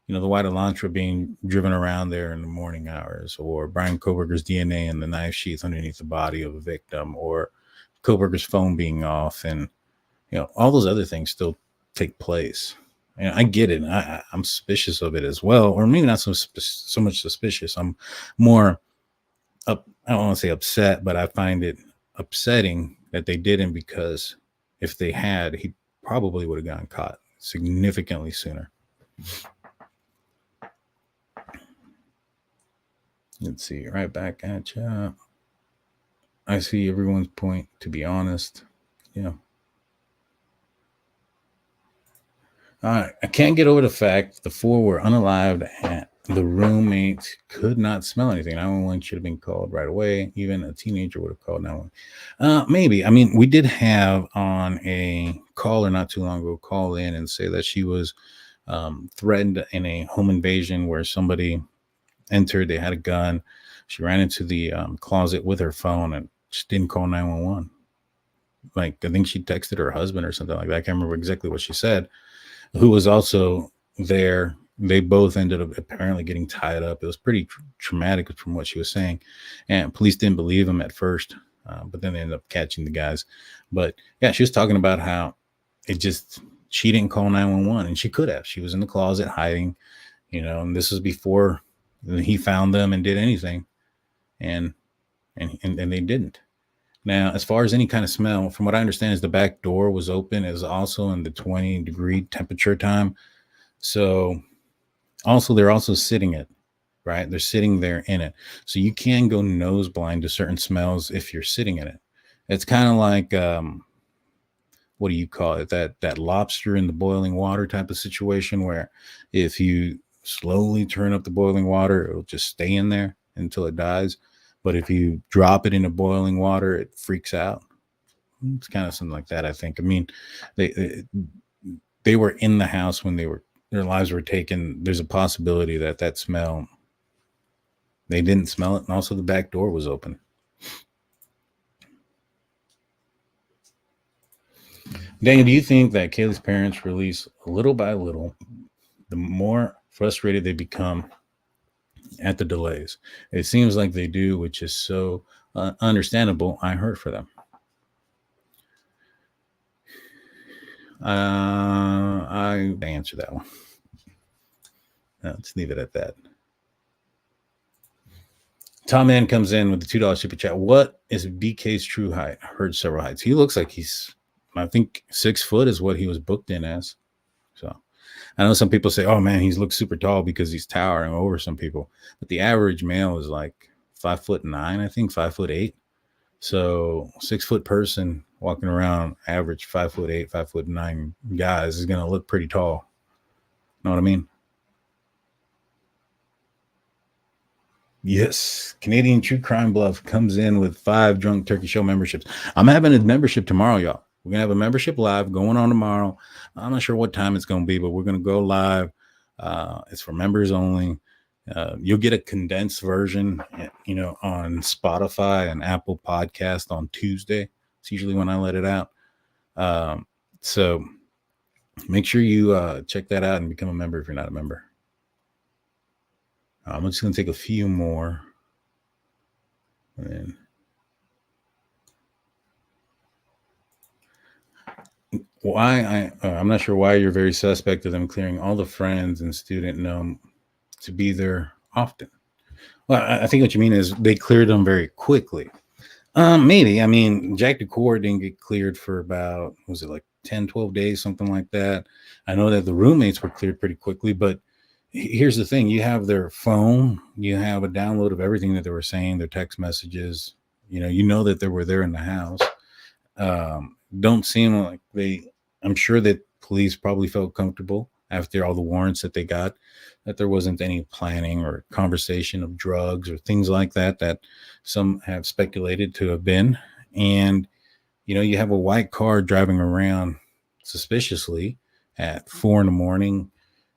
the white Elantra being driven around there in the morning hours, or Bryan Kohberger's DNA in the knife sheath underneath the body of a victim, or Kohberger's phone being off, and all those other things still take place. I get it. I'm suspicious of it as well, or maybe not so much suspicious. I'm more I don't want to say upset, but I find it upsetting that they didn't, because if they had, he probably would have gotten caught significantly sooner. Let's see. Right back at you. I see everyone's point, to be honest. Yeah. All right. I can't get over the fact the four were unalived and the roommates could not smell anything. 911 should have been called right away. Even a teenager would have called 911. Maybe. I mean, we did have on a caller not too long ago call in and say that she was threatened in a home invasion where somebody entered. They had a gun. She ran into the closet with her phone and just didn't call 911. Like, I think she texted her husband or something like that. I can't remember exactly what she said, who was also there. They both ended up apparently getting tied up. It was pretty traumatic from what she was saying. And police didn't believe him at first, but then they ended up catching the guys. But yeah, she was talking about how it just, she didn't call 911, and she could have. She was in the closet hiding, and this was before he found them and did anything, and they didn't. Now, as far as any kind of smell, from what I understand, is the back door was open. It was also in the 20-degree temperature time. So also, they're also sitting it, right? They're sitting there in it. So you can go nose blind to certain smells if you're sitting in it. It's kind of like, what do you call it? That lobster in the boiling water type of situation, where if you slowly turn up the boiling water, it'll just stay in there until it dies. But if you drop it into boiling water, it freaks out. It's kind of something like that, I think. I mean, they were in the house when their lives were taken. There's a possibility that smell, they didn't smell it, and also the back door was open. Daniel, do you think that Kaylee's parents release little by little, the more frustrated they become at the delays? It seems like they do, which is so understandable. I hurt for them. I answer that one. Let's leave it at that. Tom Mann comes in with the $2 super chat. What is BK's true height? I heard several heights. He looks like I think 6 foot is what he was booked in as. So I know some people say, oh man, he's looks super tall because he's towering over some people. But the average male is like 5'9", I think 5'8". So 6 foot person walking around, average 5'8", 5'9" guys is going to look pretty tall. Know what I mean? Yes. Canadian True Crime Bluff comes in with 5 Drunk Turkey Show memberships. I'm having a membership tomorrow, y'all. We're going to have a membership live going on tomorrow. I'm not sure what time it's going to be, but we're going to go live. It's for members only. You'll get a condensed version, on Spotify and Apple Podcast on Tuesday. It's usually when I let it out. So make sure you check that out and become a member if you're not a member. I'm just going to take a few more. And then I'm not sure why you're very suspect of them clearing all the friends and student known to be there often. Well, I think what you mean is they cleared them very quickly. Maybe. I mean, Jack DeCour didn't get cleared for about, was it like 10, 12 days, something like that. I know that the roommates were cleared pretty quickly, but here's the thing. You have their phone. You have a download of everything that they were saying, their text messages. You know that they were there in the house. Don't seem like I'm sure that police probably felt comfortable after all the warrants that they got, that there wasn't any planning or conversation of drugs or things like that some have speculated to have been. And, you have a white car driving around suspiciously at 4 a.m,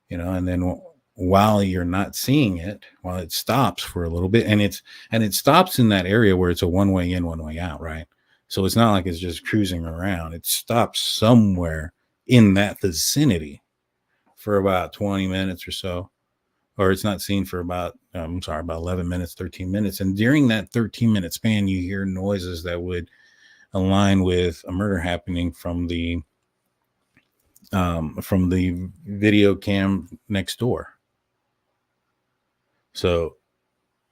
and then while you're not seeing it, while it stops for a little bit, and it stops in that area where it's a one-way in, one-way out, right? So it's not like it's just cruising around. It stops somewhere in that vicinity for about 20 minutes or so, or it's not seen for about 11 minutes, 13 minutes. And during that 13-minute span, you hear noises that would align with a murder happening from the video cam next door. So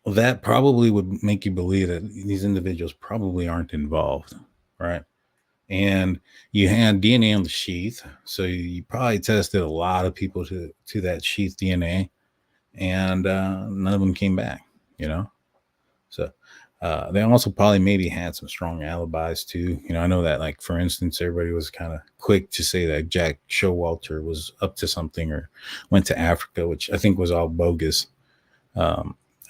that probably would make you believe that these individuals probably aren't involved, right? And you had DNA on the sheath, so you probably tested a lot of people to that sheath DNA, and none of them came back, So they also probably maybe had some strong alibis too. I know that, like, for instance, everybody was kind of quick to say that Jack Showalter was up to something or went to Africa, which I think was all bogus.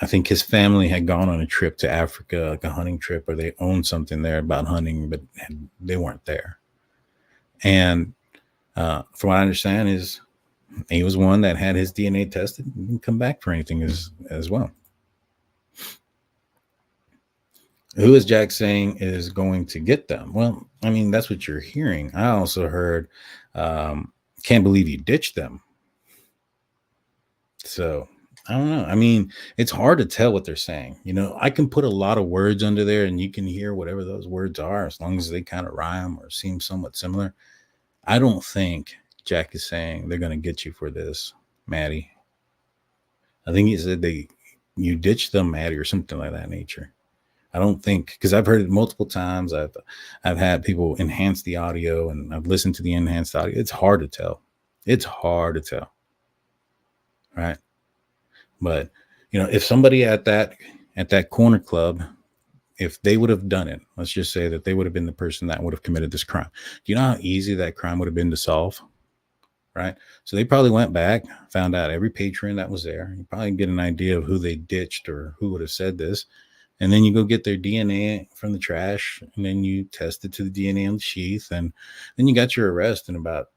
I think his family had gone on a trip to Africa, like a hunting trip, or they owned something there about hunting, but they weren't there. And from what I understand is he was one that had his DNA tested and didn't come back for anything as well. Who is Jack saying is going to get them? Well, I mean, that's what you're hearing. I also heard, can't believe you ditched them. So I don't know. I mean, it's hard to tell what they're saying. I can put a lot of words under there and you can hear whatever those words are as long as they kind of rhyme or seem somewhat similar. I don't think Jack is saying they're going to get you for this, Maddie. I think he said you ditched them, Maddie, or something like that nature. I don't think, because I've heard it multiple times. I've had people enhance the audio, and I've listened to the enhanced audio. It's hard to tell. It's hard to tell. Right. But, if somebody at that corner club, if they would have done it, let's just say that they would have been the person that would have committed this crime. Do you know how easy that crime would have been to solve? Right. So they probably went back, found out every patron that was there. You probably get an idea of who they ditched or who would have said this. And then you go get their DNA from the trash, and then you test it to the DNA on the sheath. And then you got your arrest in about,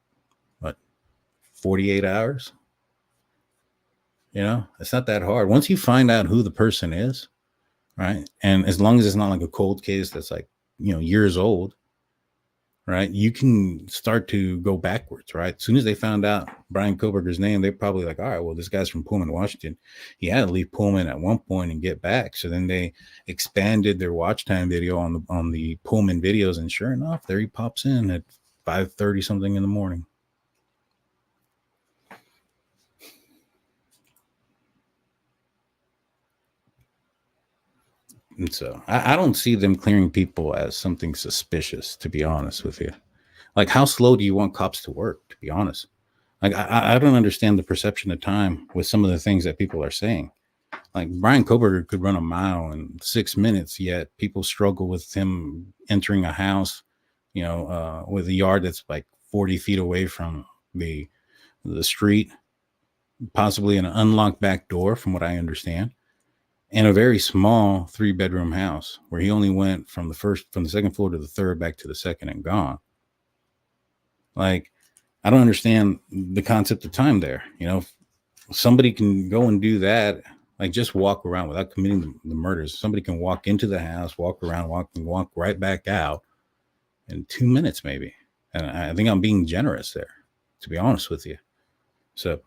48 hours? It's not that hard. Once you find out who the person is, right? And as long as it's not like a cold case that's like, years old, right? You can start to go backwards, right? As soon as they found out Bryan Kohberger's name, they're probably like, all right, well, this guy's from Pullman, Washington. He had to leave Pullman at one point and get back. So then they expanded their watch time video on the Pullman videos. And sure enough, there he pops in at 5:30 something in the morning. And so I don't see them clearing people as something suspicious, to be honest with you. Like, how slow do you want cops to work, to be honest? Like, I don't understand the perception of time with some of the things that people are saying. Like, Bryan Kohberger could run a mile in 6 minutes, yet people struggle with him entering a house, with a yard that's like 40 feet away from the street, possibly an unlocked back door, from what I understand. And a very small 3-bedroom house where he only went from the second floor to the third, back to the second, and gone. Like, I don't understand the concept of time there. Somebody can go and do that, like just walk around without committing the murders. Somebody can walk into the house, walk around, walk right back out in 2 minutes, maybe. And I think I'm being generous there, to be honest with you. So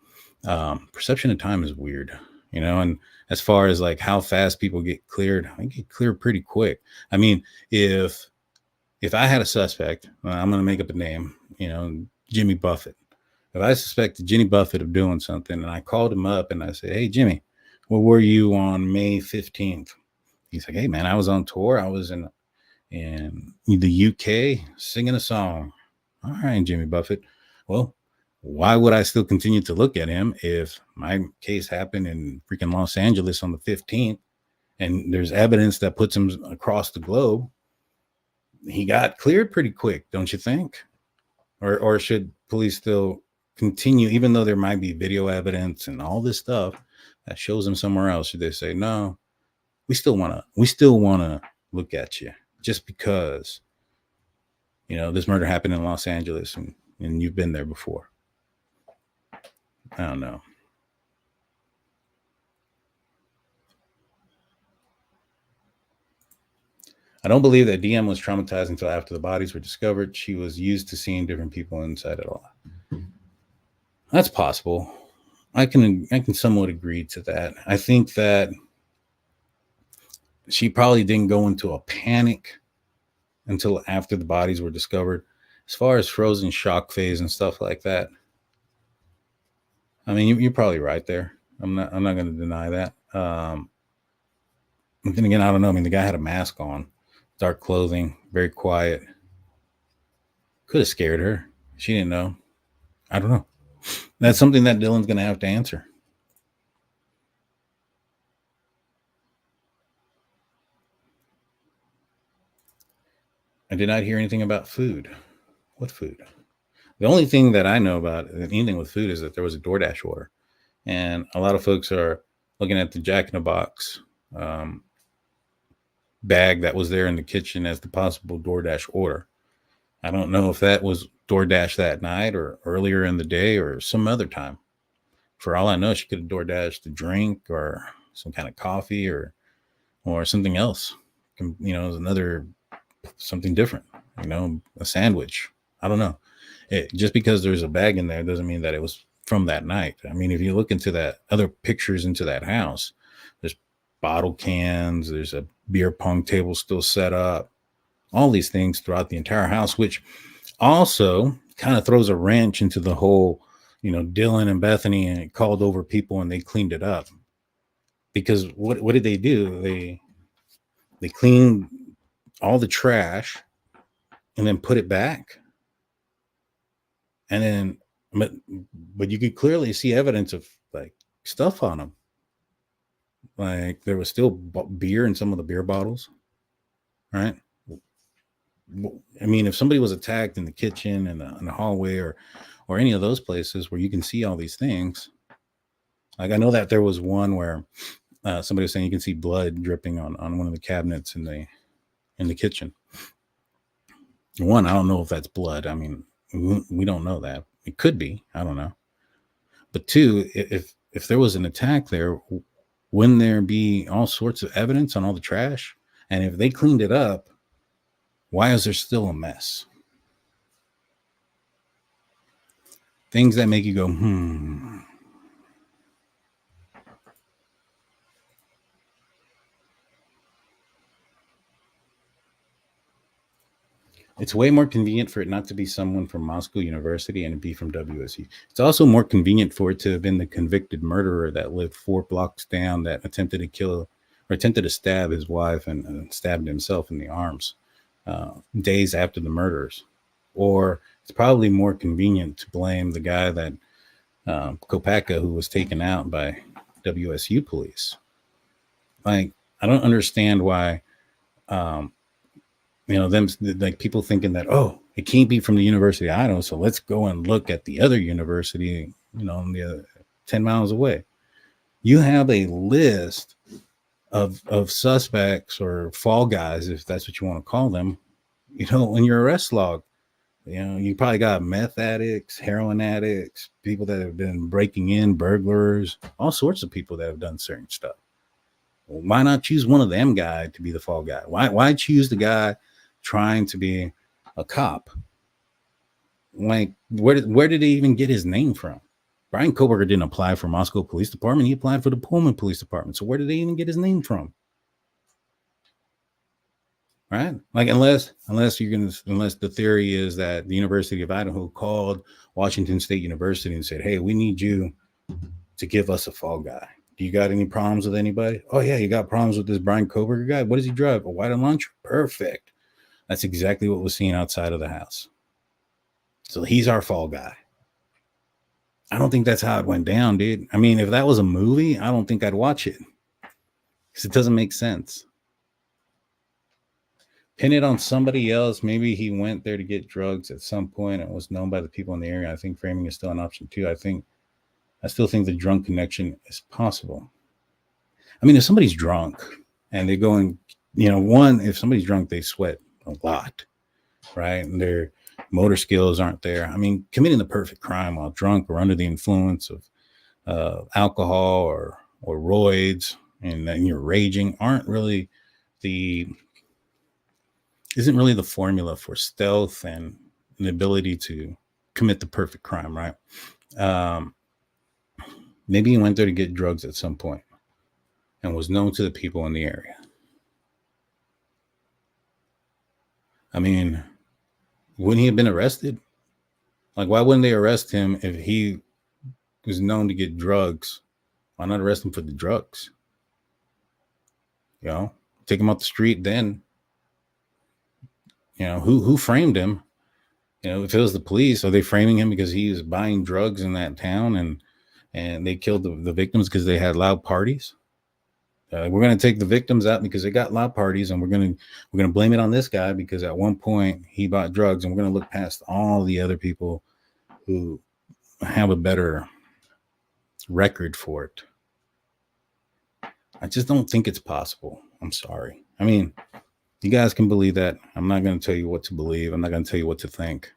perception of time is weird. And as far as like how fast people get cleared, I get cleared pretty quick. I mean, if I had a suspect, I'm going to make up a name, Jimmy Buffett. If I suspected Jimmy Buffett of doing something, and I called him up and I said, hey, Jimmy, where were you on May 15th? He's like, hey, man, I was on tour. I was in the UK singing a song. All right, Jimmy Buffett. Well, why would I still continue to look at him if my case happened in freaking Los Angeles on the 15th and there's evidence that puts him across the globe? He got cleared pretty quick, don't you think? Or should police still continue, even though there might be video evidence and all this stuff that shows him somewhere else? Should they say, no, we still want to look at you just because, this murder happened in Los Angeles and you've been there before? I don't know. I don't believe that DM was traumatized until after the bodies were discovered. She was used to seeing different people inside it all. That's possible. I can somewhat agree to that. I think that she probably didn't go into a panic until after the bodies were discovered. As far as frozen shock phase and stuff like that, I mean, you're probably right there. I'm not going to deny that. But then again, I don't know. I mean, the guy had a mask on, dark clothing, very quiet. Could have scared her. She didn't know. I don't know. That's something that Dylan's going to have to answer. I did not hear anything about food. What food? The only thing that I know about anything with food is that there was a DoorDash order. And a lot of folks are looking at the Jack in the Box bag that was there in the kitchen as the possible DoorDash order. I don't know if that was DoorDash that night or earlier in the day or some other time. For all I know, she could have DoorDashed a drink or some kind of coffee or something else. Something different, a sandwich. I don't know. Just because there's a bag in there doesn't mean that it was from that night. I mean, if you look into that other pictures into that house, there's bottle cans, there's a beer pong table still set up, all these things throughout the entire house, which also kind of throws a wrench into the whole, Dylan and Bethany, and it called over people and they cleaned it up. Because what did they do? They cleaned all the trash and then put it back. And then, but you could clearly see evidence of like stuff on them. Like there was still beer in some of the beer bottles, right? I mean, if somebody was attacked in the kitchen and in the hallway or any of those places where you can see all these things, like I know that there was one where somebody was saying you can see blood dripping on one of the cabinets in the kitchen. One, I don't know if that's blood. I mean, we don't know that. It could be. I don't know. But two, if there was an attack there, wouldn't there be all sorts of evidence on all the trash? And if they cleaned it up, why is there still a mess? Things that make you go, It's way more convenient for it not to be someone from Moscow University and be from WSU. It's also more convenient for it to have been the convicted murderer that lived 4 blocks down that attempted to kill or attempted to stab his wife and stabbed himself in the arms days after the murders. Or it's probably more convenient to blame the guy that Kopaka, who was taken out by WSU police. Like, I don't understand why them like people thinking that, oh, it can't be from the University of Idaho, so let's go and look at the other university, on the other 10 miles away. You have a list of suspects or fall guys, if that's what you want to call them, in your arrest log. You probably got meth addicts, heroin addicts, people that have been breaking in, burglars, all sorts of people that have done certain stuff. Well, why not choose one of them guy to be the fall guy? Why choose the guy trying to be a cop? Like, where did he even get his name from? Bryan Kohberger didn't apply for Moscow Police Department. He applied for the Pullman Police Department. So where did they even get his name from? Right? Like, unless the theory is that the University of Idaho called Washington State University and said, hey, we need you to give us a fall guy. Do you got any problems with anybody? Oh yeah, you got problems with this Bryan Kohberger guy? What does he drive? A white Elantra? Perfect. That's exactly what was seen outside of the house. So he's our fall guy. I don't think that's how it went down, dude. I mean, if that was a movie, I don't think I'd watch it because it doesn't make sense. Pin it on somebody else. Maybe he went there to get drugs at some point and was known by the people in the area. I think framing is still an option too. I still think the drunk connection is possible. I mean, if somebody's drunk and they're going, if somebody's drunk, they sweat a lot, right? And their motor skills aren't there. I mean, committing the perfect crime while drunk or under the influence of alcohol or roids, and then you're raging, isn't really the formula for stealth and the ability to commit the perfect crime, right? Maybe he went there to get drugs at some point and was known to the people in the area. I mean, wouldn't he have been arrested? Like, why wouldn't they arrest him if he was known to get drugs? Why not arrest him for the drugs? Take him off the street then. Who framed him? If it was the police, are they framing him because he was buying drugs in that town and they killed the victims because they had loud parties? We're going to take the victims out because they got loud parties, and we're going to blame it on this guy because at one point he bought drugs, and we're going to look past all the other people who have a better record for it. I just don't think it's possible. I'm sorry. I mean, you guys can believe that. I'm not going to tell you what to believe. I'm not going to tell you what to think.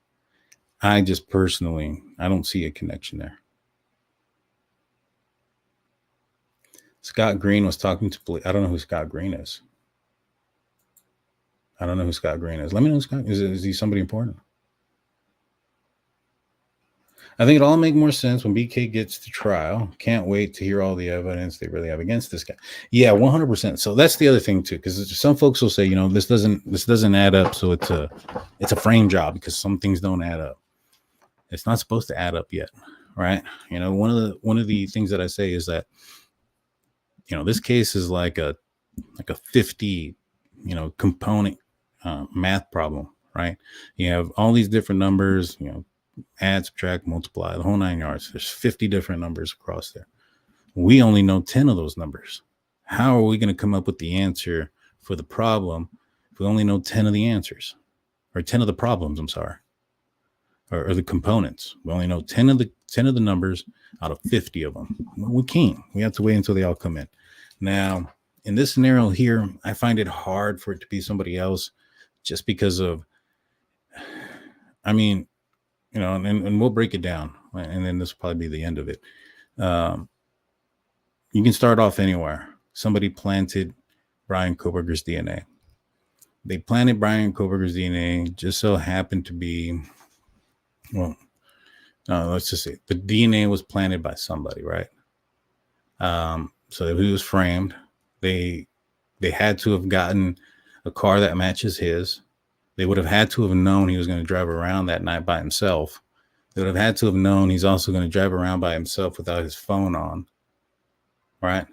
I just personally, I don't see a connection there. Scott Green was talking to police. I don't know who Scott Green is. Let me know who Scott is he somebody important? I think it'll all make more sense when BK gets to trial. Can't wait to hear all the evidence they really have against this guy. Yeah, 100%. So that's the other thing too, because some folks will say, this doesn't add up. So it's a frame job because some things don't add up. It's not supposed to add up yet, right? You know, one of the things that I say is that, you know, this case is like a 50, you know, component math problem, right? You have all these different numbers, you know, add, subtract, multiply, the whole 9 yards. There's 50 different numbers across there. We only know 10 of those numbers. How are we going to come up with the answer for the problem if we only know 10 of the answers, or 10 of the problems? I'm sorry, or the components. We only know 10 of the numbers out of 50 of them. We can't. We have to wait until they all come in. Now, in this scenario here, I find it hard for it to be somebody else, just because of, I mean, you know, and we'll break it down, and then this will probably be the end of it. You can start off anywhere. Somebody planted Bryan Kohberger's DNA. They planted Bryan Kohberger's DNA, just so happened to be, well, let's just say the DNA was planted by somebody, right? So he was framed. They had to have gotten a car that matches his. They would have had to have known he was going to drive around that night by himself. They would have had to have known he's also going to drive around by himself without his phone on, right?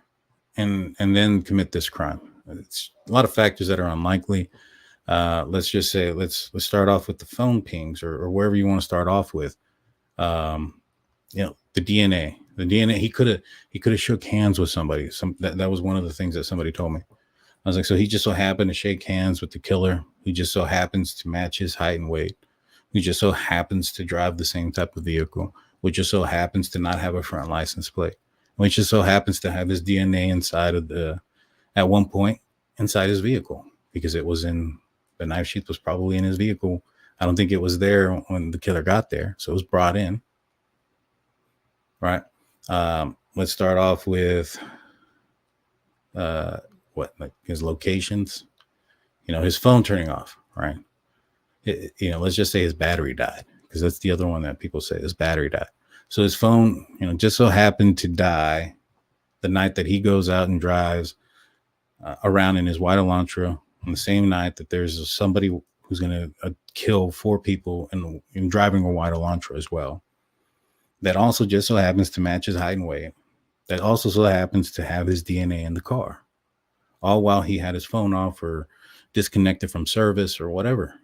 And then commit this crime. It's a lot of factors that are unlikely. Let's just say let's start off with the phone pings, or wherever you want to start off with. You know, the DNA. The DNA. He could have shook hands with somebody. That was one of the things that somebody told me. I was like, so he just so happened to shake hands with the killer, who just so happens to match his height and weight, who just so happens to drive the same type of vehicle, which just so happens to not have a front license plate, which just so happens to have his DNA inside of at one point inside his vehicle, because it was in, the knife sheath was probably in his vehicle. I don't think it was there when the killer got there, so it was brought in, right? Let's start off with like his locations, you know, his phone turning off, right? You know, let's just say his battery died, because that's the other one that people say, his battery died. So his phone, you know, just so happened to die the night that he goes out and drives around in his white Elantra, on the same night that there's somebody who's going to kill 4 people in driving a white Elantra as well. That also just so happens to match his height and weight. That also so happens to have his DNA in the car, all while he had his phone off or disconnected from service or whatever.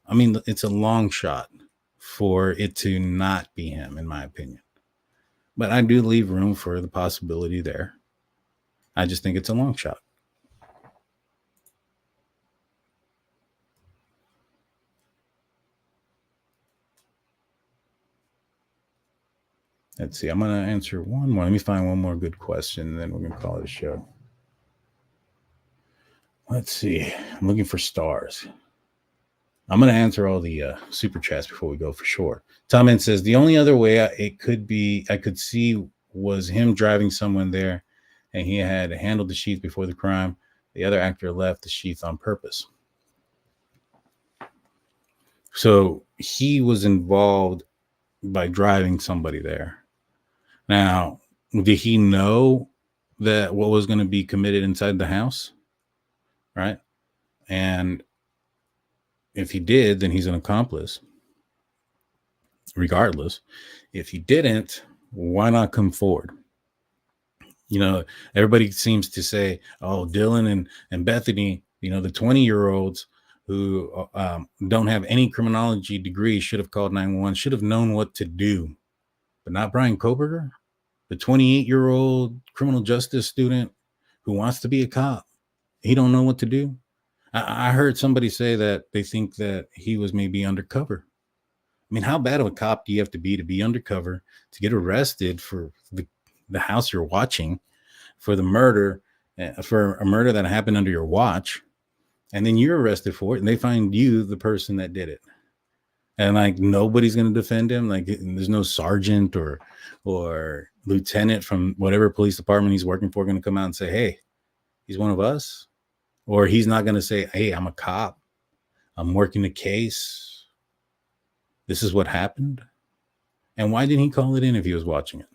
I mean, it's a long shot for it to not be him, in my opinion. But I do leave room for the possibility there. I just think it's a long shot. Let's see. I'm going to answer one more. Let me find one more good question, and then we're going to call it a show. Let's see. I'm looking for stars. I'm going to answer all the super chats before we go for sure. Tommen says, the only other way I could see was him driving someone there, and he had handled the sheath before the crime. The other actor left the sheath on purpose. So he was involved by driving somebody there. Now, did he know that what was going to be committed inside the house? Right? And if he did, then he's an accomplice. Regardless. If he didn't, why not come forward? You know, everybody seems to say, oh, Dylan and Bethany, you know, the 20-year-olds who don't have any criminology degree should have called 911, should have known what to do. But not Bryan Kohberger, the 28-year-old criminal justice student who wants to be a cop. He don't know what to do. I heard somebody say that they think that he was maybe undercover. I mean, how bad of a cop do you have to be undercover to get arrested for the house you're watching, for the murder, for a murder that happened under your watch, and then you're arrested for it, and they find you the person that did it? And like nobody's going to defend him. Like there's no sergeant or lieutenant from whatever police department he's working for going to come out and say, hey, he's one of us. Or he's not going to say, hey, I'm a cop. I'm working the case. This is what happened. And why didn't he call it in if he was watching it?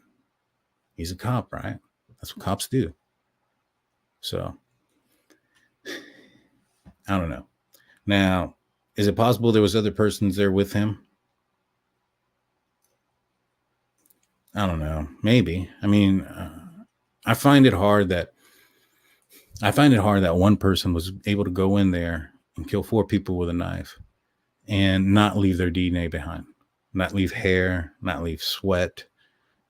He's a cop, right? That's what cops do. So I don't know. Now, is it possible there was other persons there with him? I don't know. Maybe. I mean, I find it hard that one person was able to go in there and kill 4 people with a knife and not leave their DNA behind, not leave hair, not leave sweat,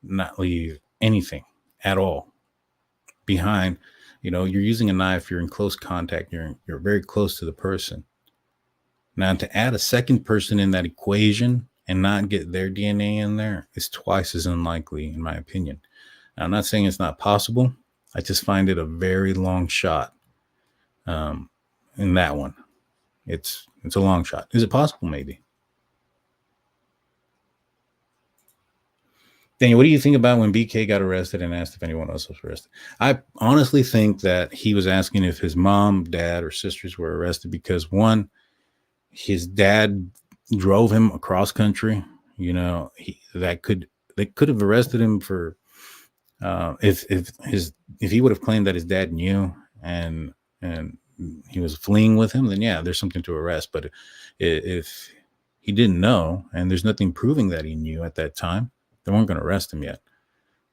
not leave anything at all behind. You know, you're using a knife, you're in close contact, you're very close to the person. Now, to add a second person in that equation and not get their DNA in there is twice as unlikely, in my opinion. Now, I'm not saying it's not possible. I just find it a very long shot. In that one, it's a long shot. Is it possible? Maybe. Daniel, what do you think about when BK got arrested and asked if anyone else was arrested? I honestly think that he was asking if his mom, dad, or sisters were arrested because, one, his dad drove him across country. You know, they could have arrested him for if he would have claimed that his dad knew and he was fleeing with him, then yeah, there's something to arrest. But if he didn't know and there's nothing proving that he knew at that time, they weren't going to arrest him yet.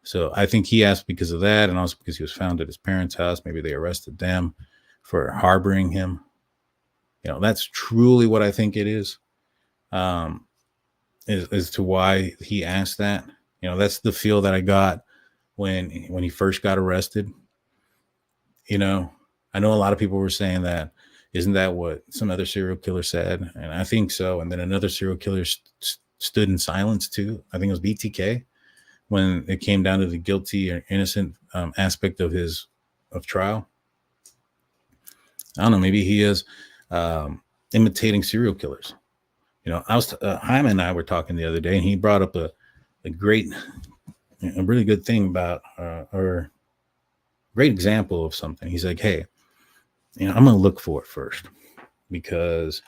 So I think he asked because of that, and also because he was found at his parents' house. Maybe they arrested them for harboring him. You know, that's truly what I think it is, as to why he asked that. You know, that's the feel that I got when he first got arrested. You know, I know a lot of people were saying that, isn't that what some other serial killer said? And I think so. And then another serial killer stood in silence too. I think it was BTK when it came down to the guilty or innocent aspect of trial. I don't know. Maybe he is imitating serial killers. You know, I was Hyman and I were talking the other day, and he brought up a really good thing about or great example of something. He's like, hey, you know, I'm going to look for it first because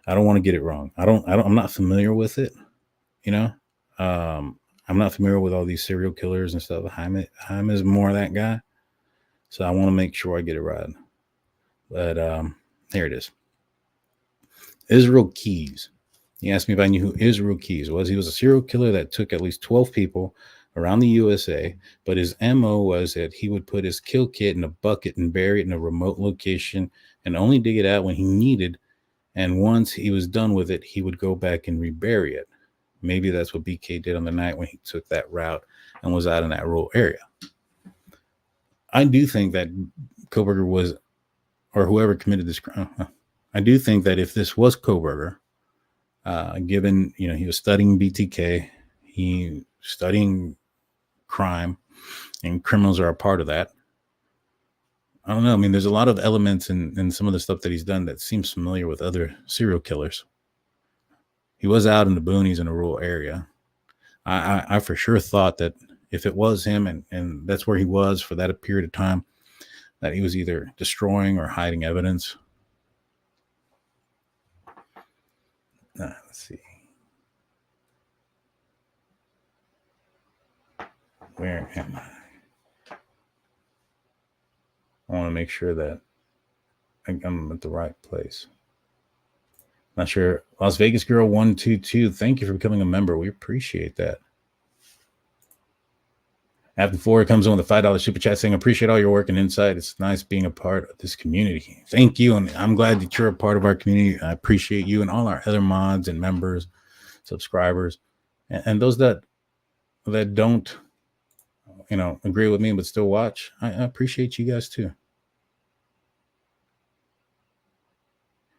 I don't want to get it wrong. I'm not familiar with it. You know, I'm not familiar with all these serial killers and stuff. Hyman is more that guy. So I want to make sure I get it right. But here it is. Israel Keys. He asked me if I knew who Israel Keys was. He was a serial killer that took at least 12 people around the USA, but his MO was that he would put his kill kit in a bucket and bury it in a remote location and only dig it out when he needed. And once he was done with it, he would go back and rebury it. Maybe that's what BK did on the night when he took that route and was out in that rural area. I do think that Kohberger was, or whoever committed this crime, I do think that if this was Kohberger, given, you know, he was studying BTK, he studying crime, and criminals are a part of that. I don't know. I mean, there's a lot of elements in some of the stuff that he's done that seems familiar with other serial killers. He was out in the boonies in a rural area. I for sure thought that if it was him and that's where he was for that period of time, that he was either destroying or hiding evidence. Let's see. Where am I? I want to make sure that I'm at the right place. Not sure. Las Vegas Girl 122. Thank you for becoming a member. We appreciate that. After 4 comes on with a $5 super chat saying, appreciate all your work and insight. It's nice being a part of this community. Thank you. And I'm glad that you're a part of our community. I appreciate you and all our other mods and members, subscribers, and those that don't, you know, agree with me but still watch. I appreciate you guys too.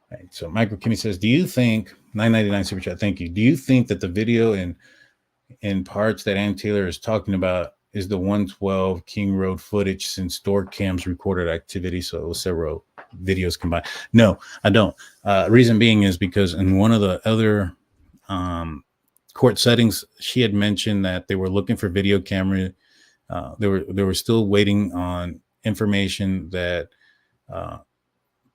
All right, so Michael Kimmy says, do you think, $9.99 super chat, thank you. Do you think that the video in parts that Ann Taylor is talking about is the 112 King Road footage since door cams recorded activity? So it was several videos combined. No, I don't. Reason being is because in one of the other court settings, she had mentioned that they were looking for video camera. They were still waiting on information that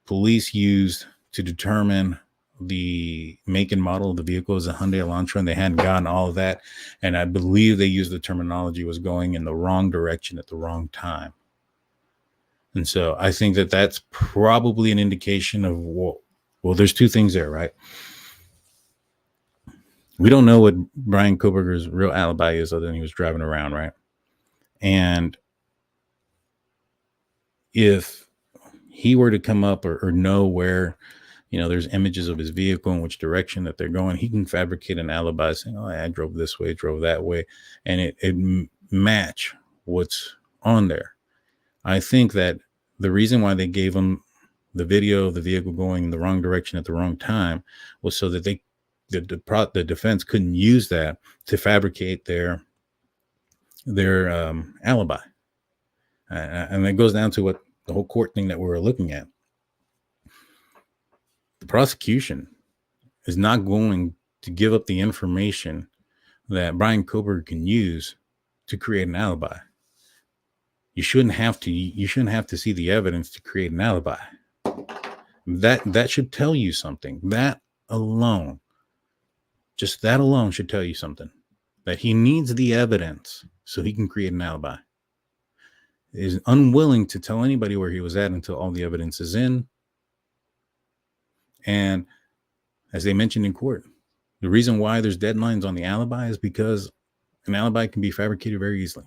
police used to determine the make and model of the vehicle is a Hyundai Elantra, and they hadn't gotten all of that. And I believe they used the terminology was going in the wrong direction at the wrong time. And so I think that that's probably an indication of well, there's two things there, right? We don't know what Bryan Kohberger's real alibi is other than he was driving around, right? And if he were to come up or know where, there's images of his vehicle in which direction that they're going, he can fabricate an alibi saying, oh, I drove this way, drove that way, and it match what's on there. I think that the reason why they gave him the video of the vehicle going in the wrong direction at the wrong time was so that the defense couldn't use that to fabricate their alibi. And it goes down to what the whole court thing that we were looking at. The prosecution is not going to give up the information that Bryan Kohberger can use to create an alibi. You shouldn't have to see the evidence to create an alibi. That should tell you something. That alone should tell you something. That he needs the evidence so he can create an alibi. He is unwilling to tell anybody where he was at until all the evidence is in. And as they mentioned in court, the reason why there's deadlines on the alibi is because an alibi can be fabricated very easily.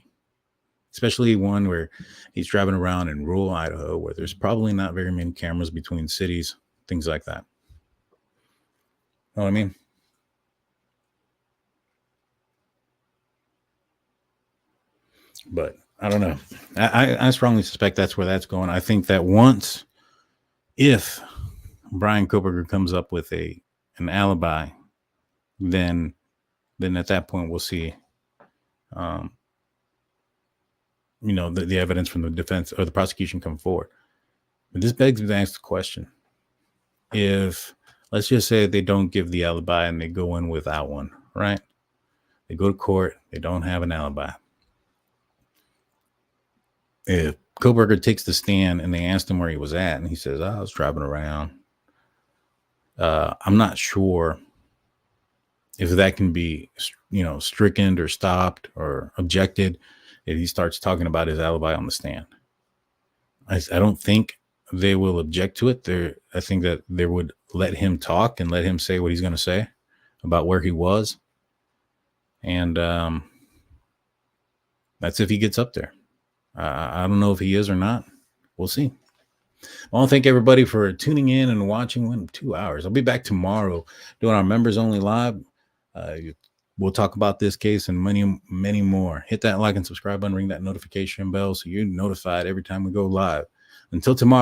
Especially one where he's driving around in rural Idaho where there's probably not very many cameras between cities, things like that. Know what I mean? But I don't know. I strongly suspect that's where that's going. I think that if Bryan Kohberger comes up with an alibi, then at that point we'll see the evidence from the defense or the prosecution come forward. But this begs me to ask the question. If, let's just say they don't give the alibi and they go in without one, right? They go to court, they don't have an alibi. If Kohberger takes the stand and they asked him where he was at and he says, I was driving around, I'm not sure if that can be, stricken or stopped or objected if he starts talking about his alibi on the stand. I don't think they will object to it. I think that they would let him talk and let him say what he's going to say about where he was. And that's if he gets up there. I don't know if he is or not. We'll see. I want to thank everybody for tuning in and watching. In 2 hours. I'll be back tomorrow doing our members only live. We'll talk about this case and many, many more. Hit that like and subscribe button, ring that notification bell so you're notified every time we go live. Until tomorrow.